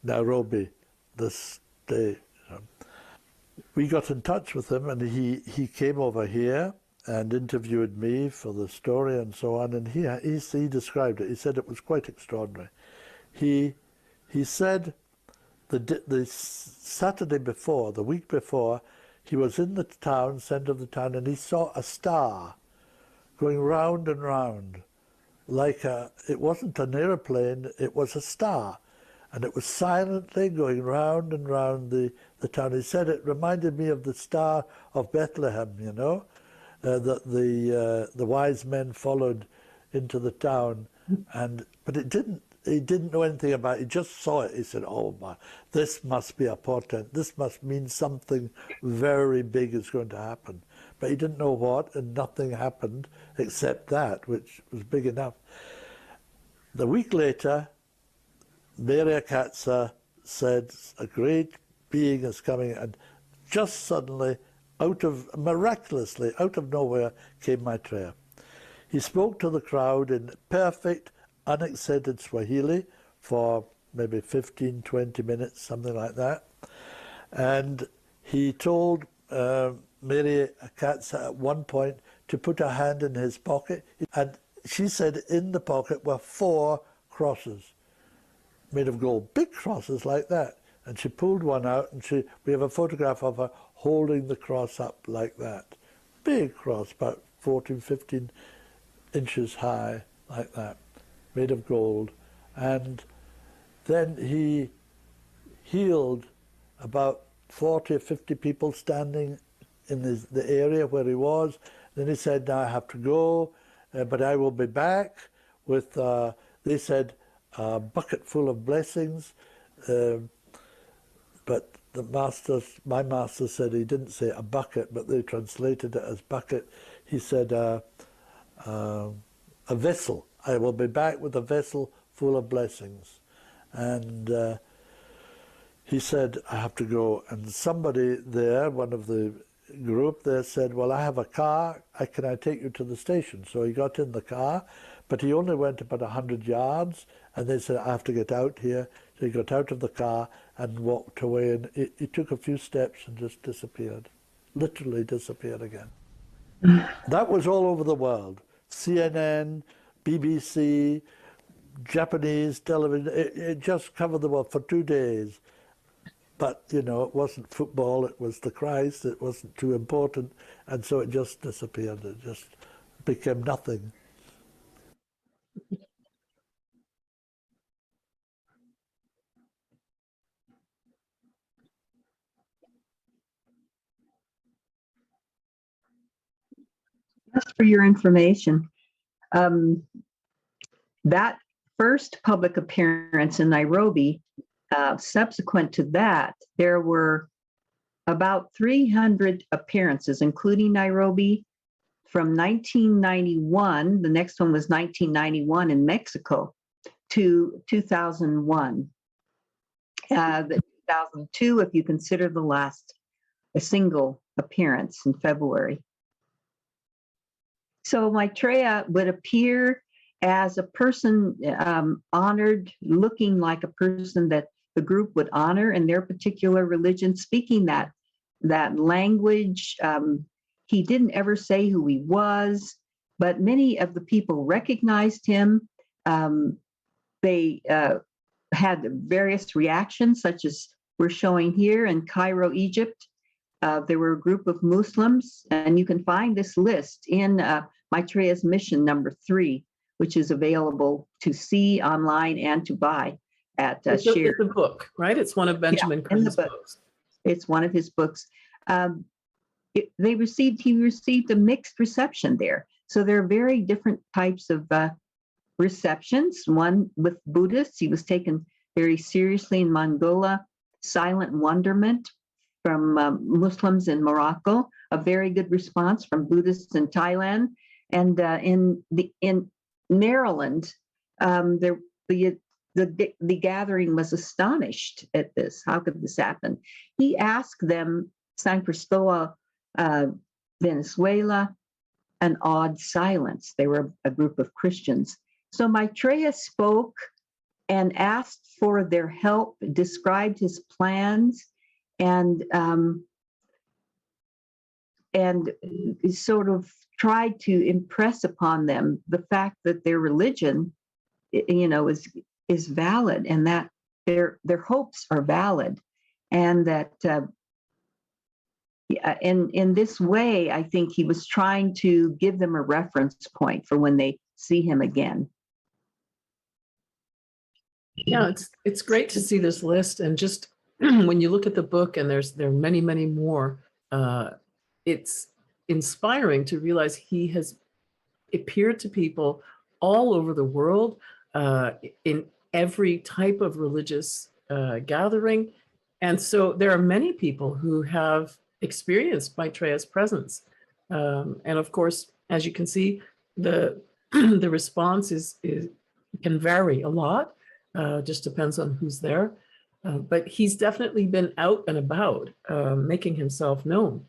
Nairobi this day? We got in touch with him, and he came over here and interviewed me for the story and so on, and he described it. He said it was quite extraordinary. He said the Saturday before, the week before, he was in the town, centre of the town, and he saw a star going round and round, like it wasn't an aeroplane, it was a star. And it was silently going round and round the town. He said it reminded me of the Star of Bethlehem, you know, that the wise men followed into the town. But he didn't know anything about it. He just saw it. He said, "Oh my, this must be a portent. This must mean something very big is going to happen." But he didn't know what, and nothing happened except that, which was big enough. The week later, Mary Akatsa said, "A great being is coming," and just suddenly, miraculously, out of nowhere, came Maitreya. He spoke to the crowd in perfect, unaccented Swahili for maybe 15, 20 minutes, something like that. And he told Mary Akatsa at one point to put her hand in his pocket. And she said in the pocket were 4 crosses made of gold, big crosses like that. And she pulled one out, and we have a photograph of her holding the cross up like that. Big cross, about 14, 15 inches high, like that, made of gold. And then he healed about 40 or 50 people standing in the area where he was. Then he said, "Now I have to go, but I will be back with," they said, "a bucket full of blessings." But my master said he didn't say a bucket, but they translated it as bucket. He said, a vessel. "I will be back with a vessel full of blessings. And he said, I have to go. And somebody there, one of the group there, said, well, I have a car. Can I take you to the station? So he got in the car, but he only went about 100 yards. And they said, I have to get out here. So he got out of the car and walked away. And he took a few steps and just disappeared, literally disappeared again. That was all over the world. CNN, BBC, Japanese television, it just covered the world for 2 days. But, you know, it wasn't football, it was the Christ, it wasn't too important, and so it just disappeared. It just became nothing. Just for your information, that first public appearance in Nairobi, subsequent to that, there were about 300 appearances, including Nairobi, from 1991, the next one was 1991 in Mexico, to 2001. The 2002, if you consider the last, a single appearance in February. So Maitreya would appear as a person honored, looking like a person that the group would honor in their particular religion, speaking that language. He didn't ever say who he was, but many of the people recognized him. They had various reactions, such as we're showing here in Cairo, Egypt. There were a group of Muslims, and you can find this list in Maitreya's Mission number 3, which is available to see online and to buy at It's a book, right? It's one of Benjamin Crimm's books. It's one of his books. He received a mixed reception there. So there are very different types of receptions. One with Buddhists, he was taken very seriously in Mongolia. Silent wonderment from Muslims in Morocco, a very good response from Buddhists in Thailand. And in Maryland, the gathering was astonished at this. How could this happen? He asked them, San Cristobal, Venezuela, an awed silence. They were a group of Christians. So Maitreya spoke and asked for their help, described his plans, and sort of tried to impress upon them the fact that their religion, you know, is valid, and that their hopes are valid, and that in this way, I think he was trying to give them a reference point for when they see him again. Yeah, it's great to see this list, and just when you look at the book, and there are many more. It's inspiring to realize he has appeared to people all over the world, in every type of religious gathering, and so there are many people who have experienced Maitreya's presence, and of course, as you can see, the the response can vary a lot. Just depends on who's there. But he's definitely been out and about, making himself known.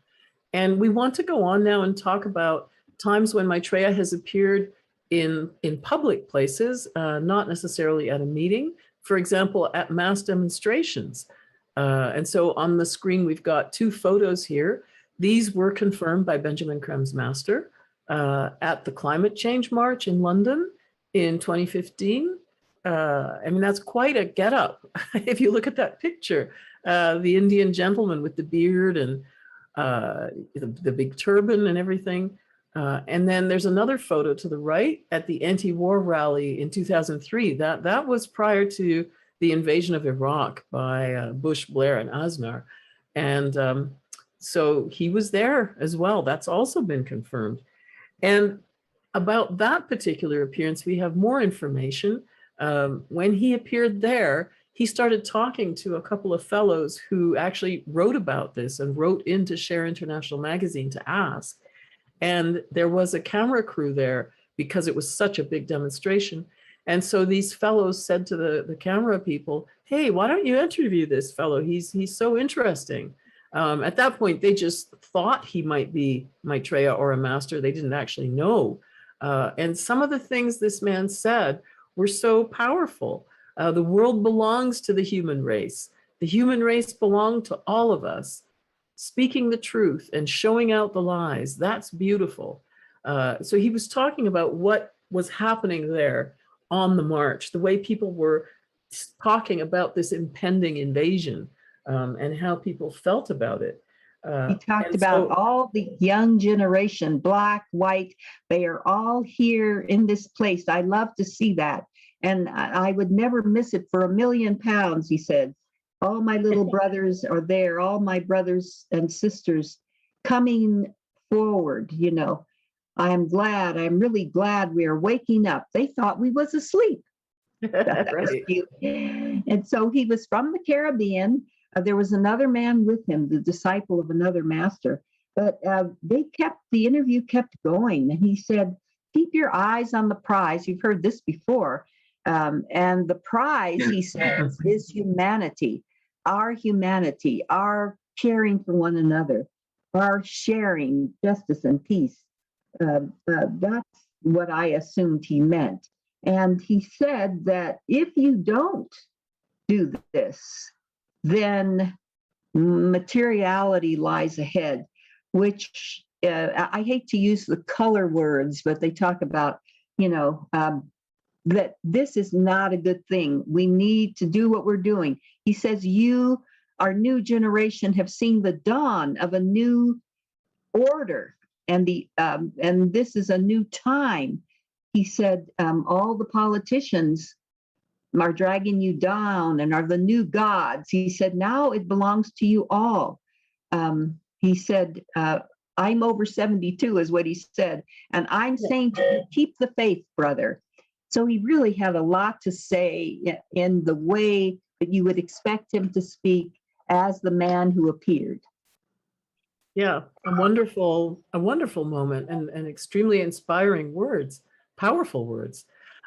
And we want to go on now and talk about times when Maitreya has appeared in public places, not necessarily at a meeting, for example, at mass demonstrations. And so on the screen, we've got 2 photos here. These were confirmed by Benjamin Crimm's master at the Climate Change March in London in 2015. I mean, that's quite a getup. If you look at that picture, the Indian gentleman with the beard and the big turban and everything. And then there's another photo to the right at the anti-war rally in 2003. That was prior to the invasion of Iraq by Bush, Blair, and Aznar. And so he was there as well. That's also been confirmed. And about that particular appearance, we have more information. When he appeared there, he started talking to a couple of fellows who actually wrote about this and wrote into Share International magazine to ask. And there was a camera crew there because it was such a big demonstration. And so these fellows said to the camera people, hey, why don't you interview this fellow? He's so interesting. At that point, they just thought he might be Maitreya or a master. They didn't actually know. And some of the things this man said were so powerful. The world belongs to the human race. The human race belonged to all of us. Speaking the truth and showing out the lies, that's beautiful. So he was talking about what was happening there on the march, the way people were talking about this impending invasion, and how people felt about it. He talked about all the young generation, black, white, they are all here in this place. I love to see that. And I would never miss it for £1,000,000, he said. All my little brothers are there, all my brothers and sisters coming forward, you know. I'm really glad we are waking up. They thought we was asleep. That was Right. cute. And so he was from the Caribbean. There was another man with him, the disciple of another master. But the interview kept going. And he said, keep your eyes on the prize. You've heard this before. And the prize, he says, is humanity, our caring for one another, our sharing justice and peace. That's what I assumed he meant. And he said that if you don't do this, then materiality lies ahead, which I hate to use the color words, but they talk about, that this is not a good thing. We need to do what we're doing. He says, our new generation, have seen the dawn of a new order, and this is a new time. He said, all the politicians are dragging you down and are the new gods. He said, now it belongs to you all. He said, I'm over 72 is what he said. And I'm saying to you, keep the faith, brother. So he really had a lot to say in the way that you would expect him to speak as the man who appeared. Yeah, a wonderful moment, and extremely inspiring words, powerful words.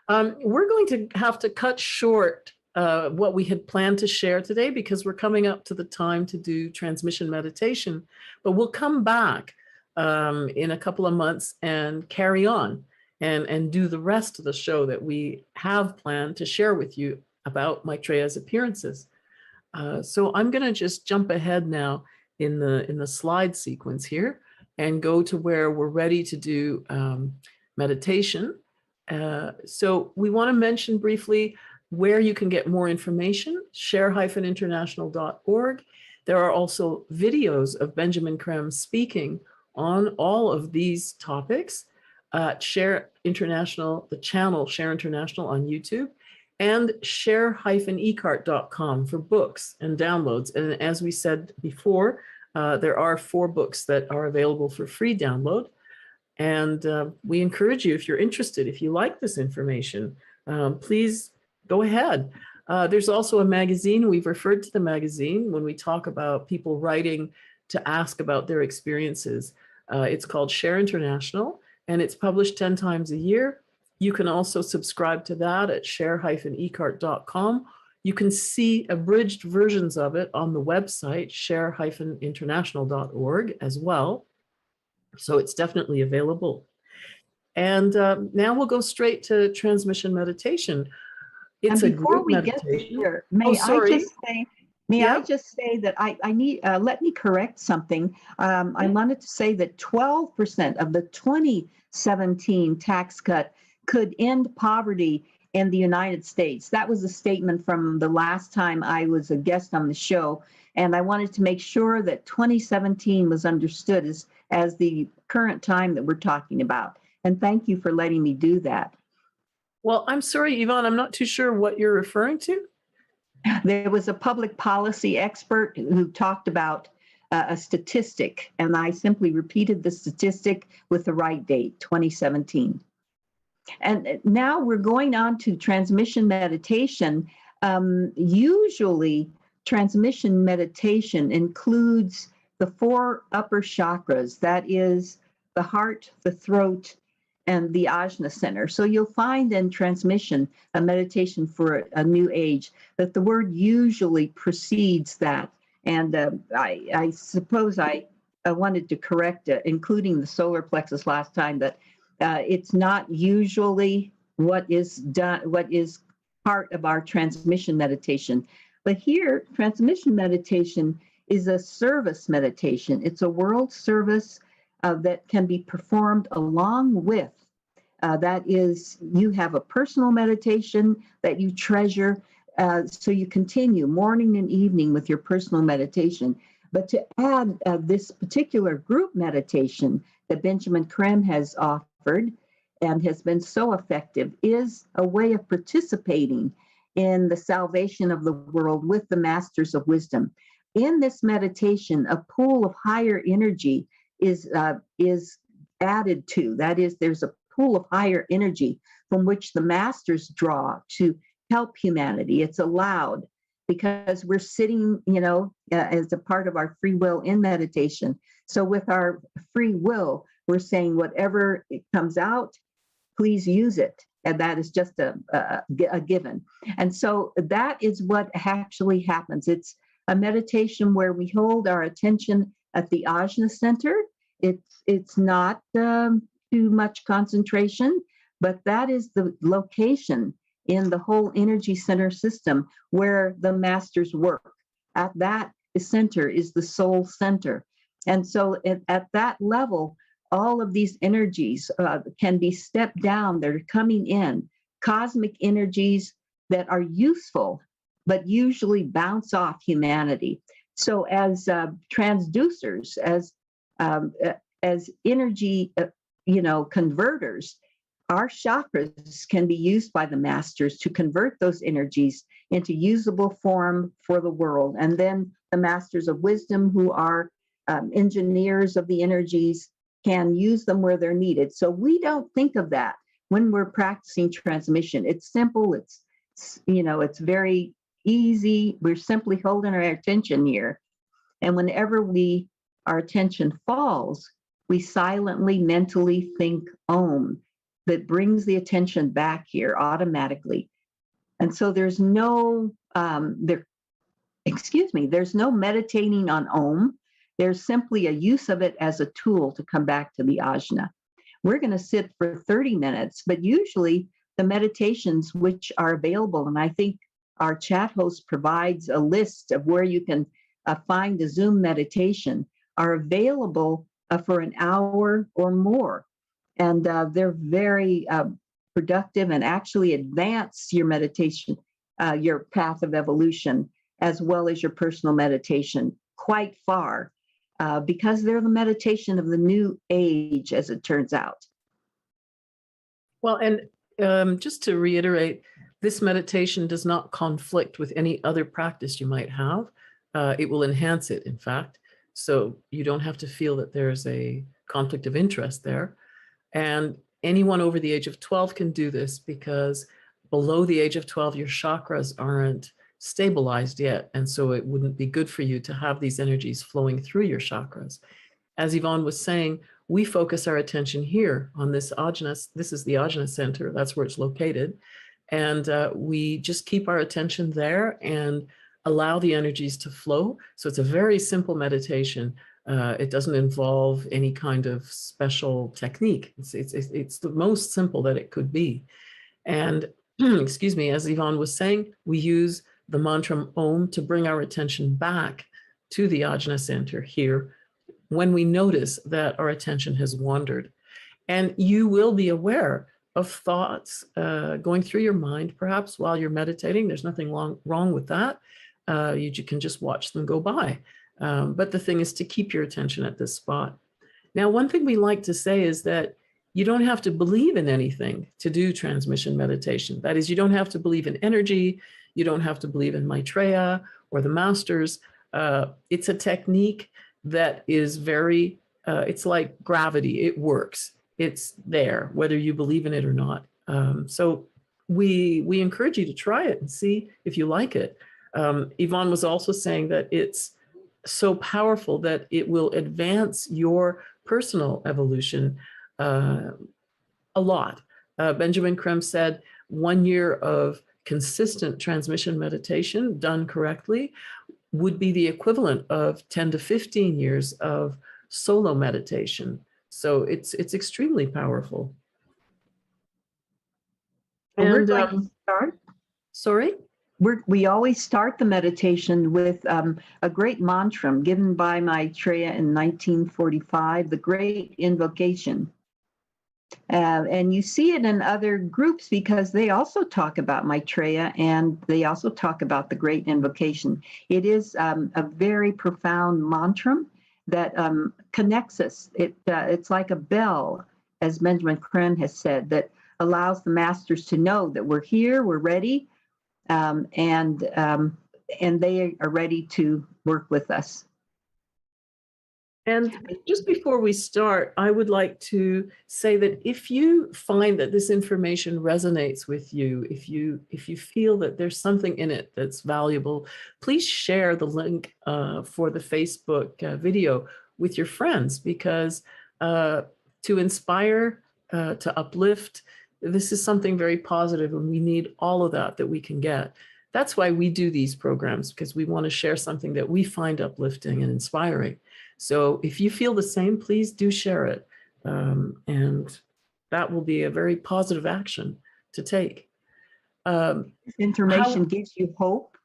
We're going to have to cut short what we had planned to share today because we're coming up to the time to do transmission meditation, but we'll come back in a couple of months and carry on and do the rest of the show that we have planned to share with you about Maitreya's appearances. So I'm going to just jump ahead now in the slide sequence here and go to where we're ready to do meditation. So we want to mention briefly where you can get more information, share-international.org. There are also videos of Benjamin Creme speaking on all of these topics at Share International, the channel Share International on YouTube, and share-ecart.com for books and downloads. And as we said before, there are 4 books that are available for free download. And we encourage you, if you're interested, if you like this information, please go ahead. There's also a magazine. We've referred to the magazine when we talk about people writing to ask about their experiences. It's called Share International, and it's published 10 times a year. You can also subscribe to that at share-ecart.com. You can see abridged versions of it on the website, share-international.org as well. So it's definitely available. And now we'll go straight to transmission meditation. It's a group meditation. There, may I just say that I need, let me correct something. I wanted to say that 12% of the 2017 tax cut could end poverty in the United States. That was a statement from the last time I was a guest on the show. And I wanted to make sure that 2017 was understood as the current time that we're talking about. And thank you for letting me do that. Well, I'm sorry, Yvonne, I'm not too sure what you're referring to. There was a public policy expert who talked about a statistic, and I simply repeated the statistic with the right date, 2017. And now we're going on to transmission meditation. Usually, transmission meditation includes the 4 upper chakras, that is the heart, the throat, and the Ajna Center. So you'll find in transmission, a meditation for a new age, that the word usually precedes that. And I suppose I wanted to correct it, including the solar plexus last time, that it's not usually what is done, what is part of our transmission meditation. But here, transmission meditation is a service meditation. It's a world service that can be performed along with. That is, you have a personal meditation that you treasure, so you continue morning and evening with your personal meditation. But to add this particular group meditation that Benjamin Creme has offered and has been so effective is a way of participating in the salvation of the world with the Masters of Wisdom. In this meditation, a pool of higher energy is added to. That is, there's a pool of higher energy from which the masters draw to help humanity. It's allowed because we're sitting, as a part of our free will in meditation. So with our free will, we're saying whatever it comes out, please use it. And that is just a given. And so that is what actually happens. It's a meditation where we hold our attention at the Ajna Center. It's not too much concentration, but that is the location in the whole energy center system where the masters work. At that center is the soul center. And so at that level, all of these energies can be stepped down. They're coming in, cosmic energies that are useful, but usually bounce off humanity. So as transducers, as energy, converters, our chakras can be used by the masters to convert those energies into usable form for the world. And then the Masters of Wisdom, who are engineers of the energies, can use them where they're needed. So we don't think of that when we're practicing transmission. It's simple. It's very easy. We're simply holding our attention here. And whenever our attention falls, we silently, mentally think Om. That brings the attention back here automatically. And so there's no meditating on Om. There's simply a use of it as a tool to come back to the ajna. We're going to sit for 30 minutes, but usually the meditations which are available, and I think our chat host provides a list of where you can find the Zoom meditation, are available for an hour or more. And they're very productive and actually advance your meditation, your path of evolution, as well as your personal meditation quite far, because they're the meditation of the new age, as it turns out. Well, and just to reiterate, this meditation does not conflict with any other practice you might have. It will enhance it, in fact. So you don't have to feel that there's a conflict of interest there. And anyone over the age of 12 can do this, because below the age of 12, your chakras aren't stabilized yet. And so it wouldn't be good for you to have these energies flowing through your chakras. As Yvonne was saying, we focus our attention here on this ajna. This is the ajna center. That's where it's located. And we just keep our attention there and allow the energies to flow. So it's a very simple meditation. It doesn't involve any kind of special technique. It's the most simple that it could be. And excuse me, as Yvonne was saying, we use the mantra Om to bring our attention back to the Ajna Center here when we notice that our attention has wandered. And you will be aware of thoughts going through your mind, perhaps while you're meditating. There's nothing wrong with that. You can just watch them go by. But the thing is to keep your attention at this spot. Now, one thing we like to say is that you don't have to believe in anything to do transmission meditation. That is, you don't have to believe in energy. You don't have to believe in Maitreya or the masters. It's a technique that is very, it's like gravity. It works. It's there, whether you believe in it or not. So we encourage you to try it and see if you like it. Yvonne was also saying that it's so powerful that it will advance your personal evolution a lot. Benjamin Creme said 1 year of consistent transmission meditation done correctly would be the equivalent of 10 to 15 years of solo meditation. So it's extremely powerful. We're And going to start. sorry? We always start the meditation with a great mantra given by Maitreya in 1945, the Great Invocation. And you see it in other groups because they also talk about Maitreya and they also talk about the Great Invocation. It is a very profound mantra that connects us. It's like a bell, as Benjamin Creme has said, that allows the masters to know that we're here, we're ready, and they are ready to work with us. And just before we start, I would like to say that if you find that this information resonates with you, if you feel that there's something in it that's valuable, please share the link for the Facebook video with your friends, because to inspire, to uplift, this is something very positive, and we need all of that we can get. That's why we do these programs, because we want to share something that we find uplifting and inspiring. So if you feel the same, please do share it. And that will be a very positive action to take. This information gives you hope.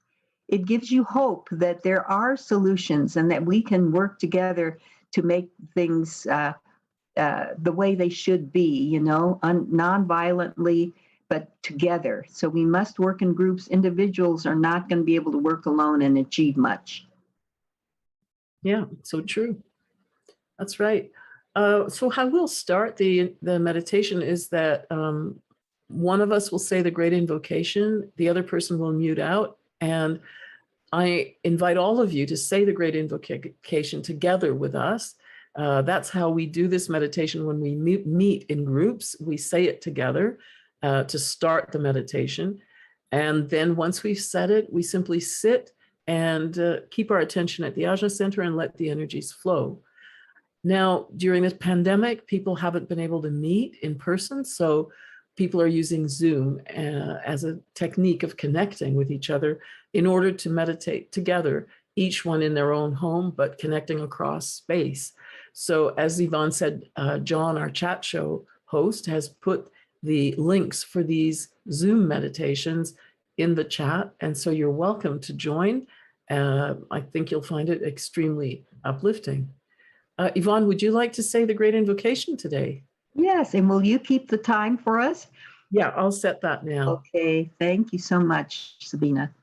It gives you hope that there are solutions and that we can work together to make things the way they should be, non-violently, but together. So we must work in groups. Individuals are not going to be able to work alone and achieve much. Yeah, so true. That's right. So how we'll start the meditation is that one of us will say the Great Invocation, the other person will mute out, and I invite all of you to say the Great Invocation together with us. That's how we do this meditation when we meet in groups. We say it together to start the meditation. And then once we've said it, we simply sit and keep our attention at the Ajna Center and let the energies flow. Now, during this pandemic, people haven't been able to meet in person, so people are using Zoom as a technique of connecting with each other in order to meditate together, each one in their own home, but connecting across space. So as Yvonne said, John, our chat show host, has put the links for these Zoom meditations in the chat, and so you're welcome to join. I think you'll find it extremely uplifting. Yvonne, would you like to say the Great Invocation today? Yes, and will you keep the time for us? Yeah, I'll set that now. Okay, thank you so much, Sabina.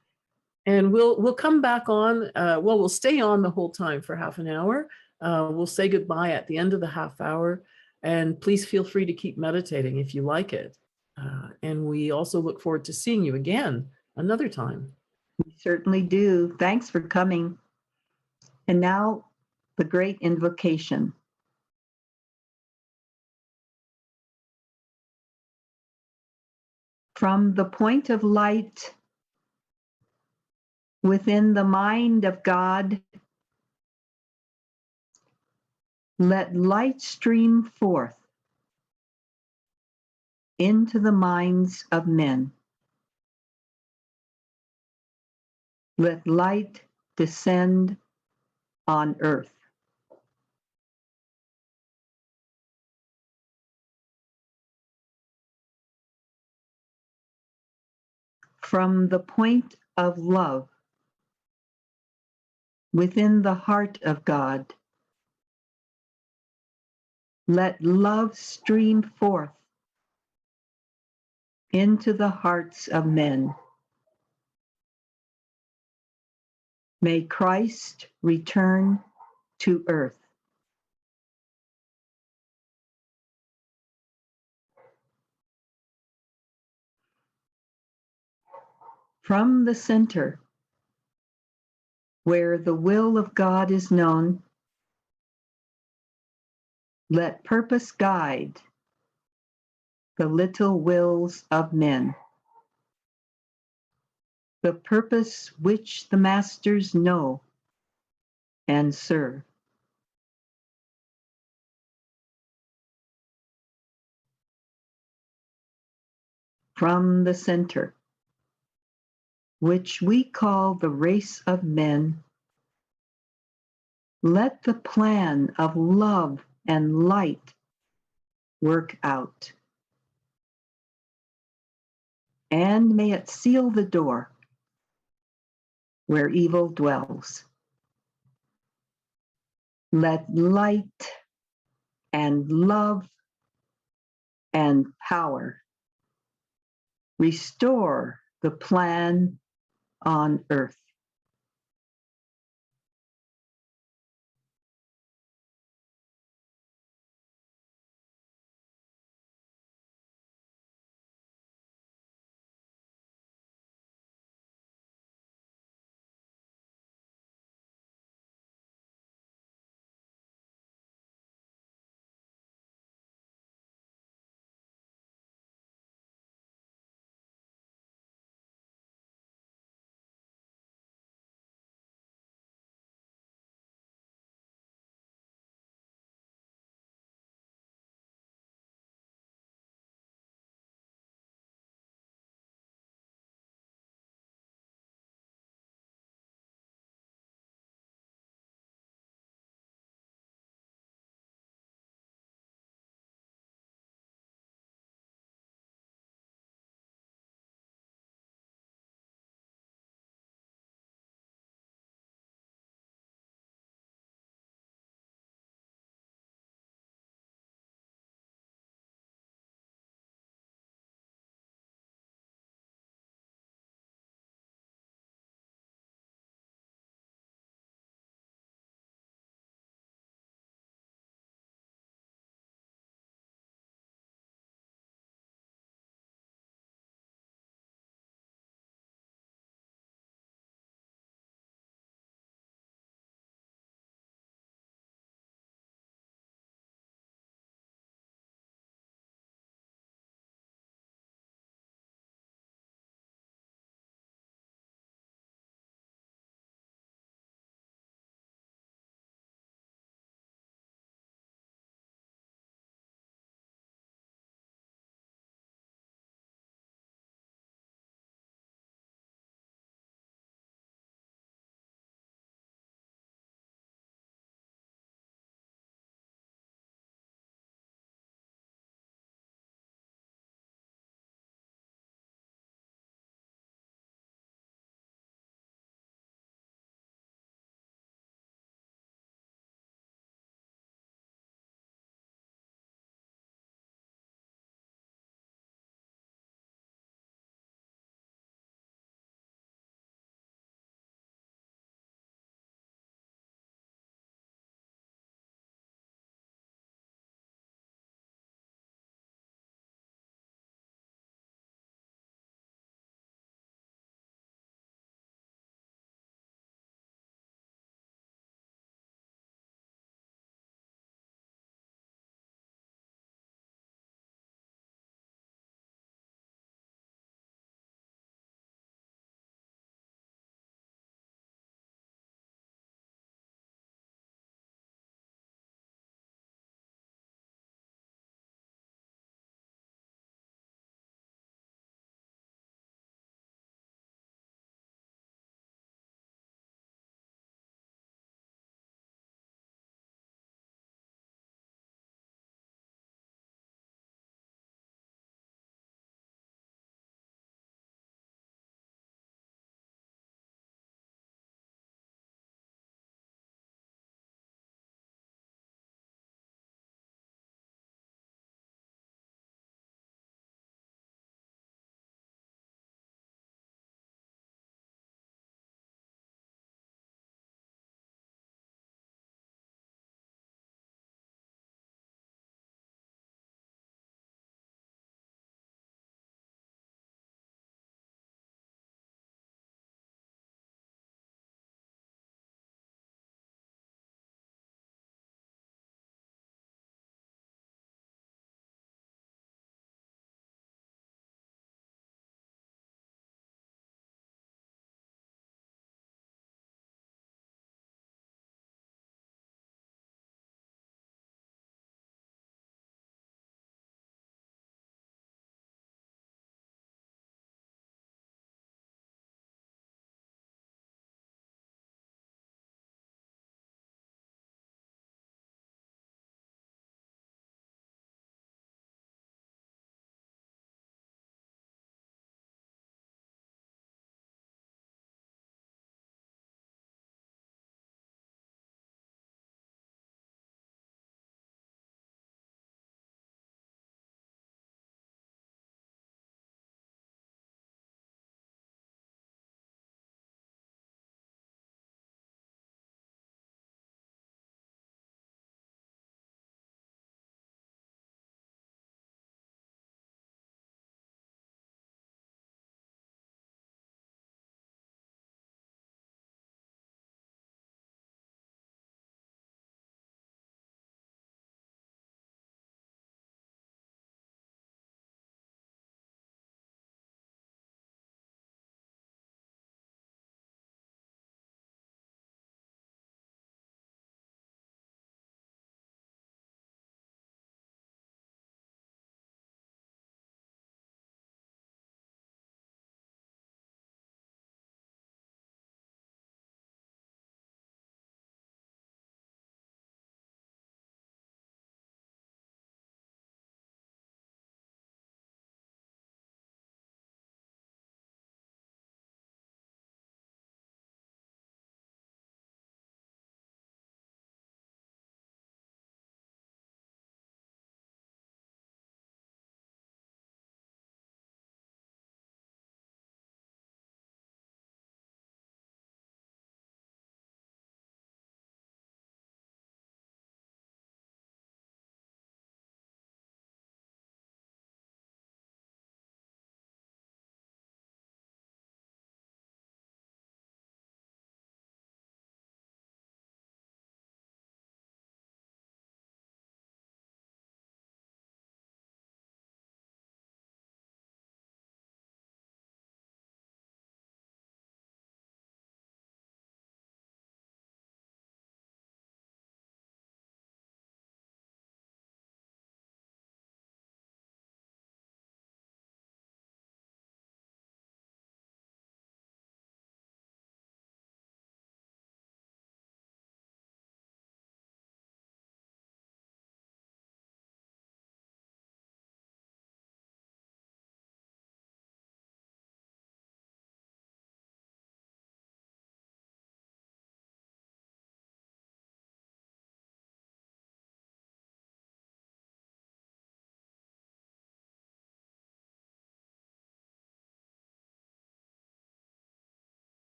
And we'll come back on, we'll stay on the whole time for half an hour. We'll say goodbye at the end of the half hour, and please feel free to keep meditating if you like it. And we also look forward to seeing you again another time. We certainly do. Thanks for coming. And now, the Great Invocation. From the point of light within the mind of God, let light stream forth into the minds of men. Let light descend on earth. From the point of love within the heart of God, let love stream forth into the hearts of men. May Christ return to earth. From the center, where the will of God is known, let purpose guide the little wills of men. The purpose which the masters know and serve. from the center, which we call the race of men, let the plan of love and light work out. And may it seal the door where evil dwells. Let light and love and power restore the plan on earth.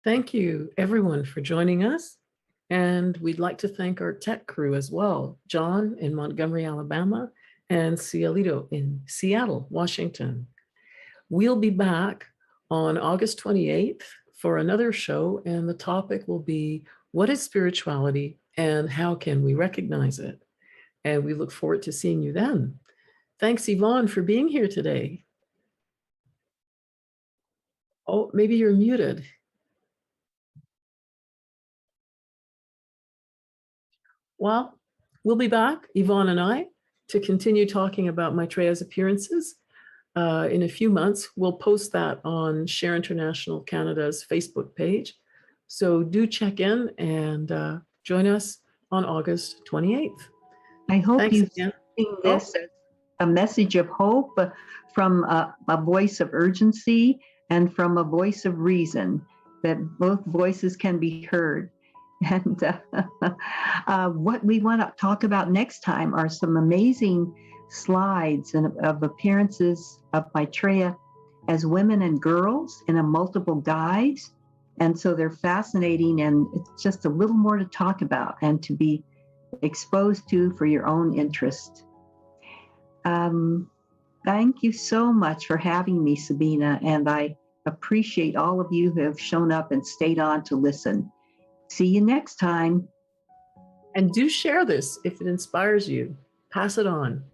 Thank you, everyone, for joining us. And we'd like to thank our tech crew as well, John in Montgomery, Alabama, and Cielito in Seattle, Washington. We'll be back on August 28th for another show, and the topic will be, what is spirituality and how can we recognize it? And we look forward to seeing you then. Thanks, Yvonne, for being here today. Oh, maybe you're muted. Well, we'll be back, Yvonne and I, to continue talking about Maitreya's appearances in a few months. We'll post that on Share International Canada's Facebook page. So do check in and join us on August 28th. I hope Thanks you've again. seen this as a message of hope from a voice of urgency and from a voice of reason, that both voices can be heard. And what we want to talk about next time are some amazing slides and of appearances of Maitreya as women and girls in a multiple guise. And so they're fascinating, and it's just a little more to talk about and to be exposed to for your own interest. Thank you so much for having me, Sabina, and I appreciate all of you who have shown up and stayed on to listen. See you next time. And do share this if it inspires you. Pass it on.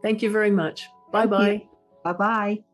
Thank you very much. Bye-bye. Bye-bye.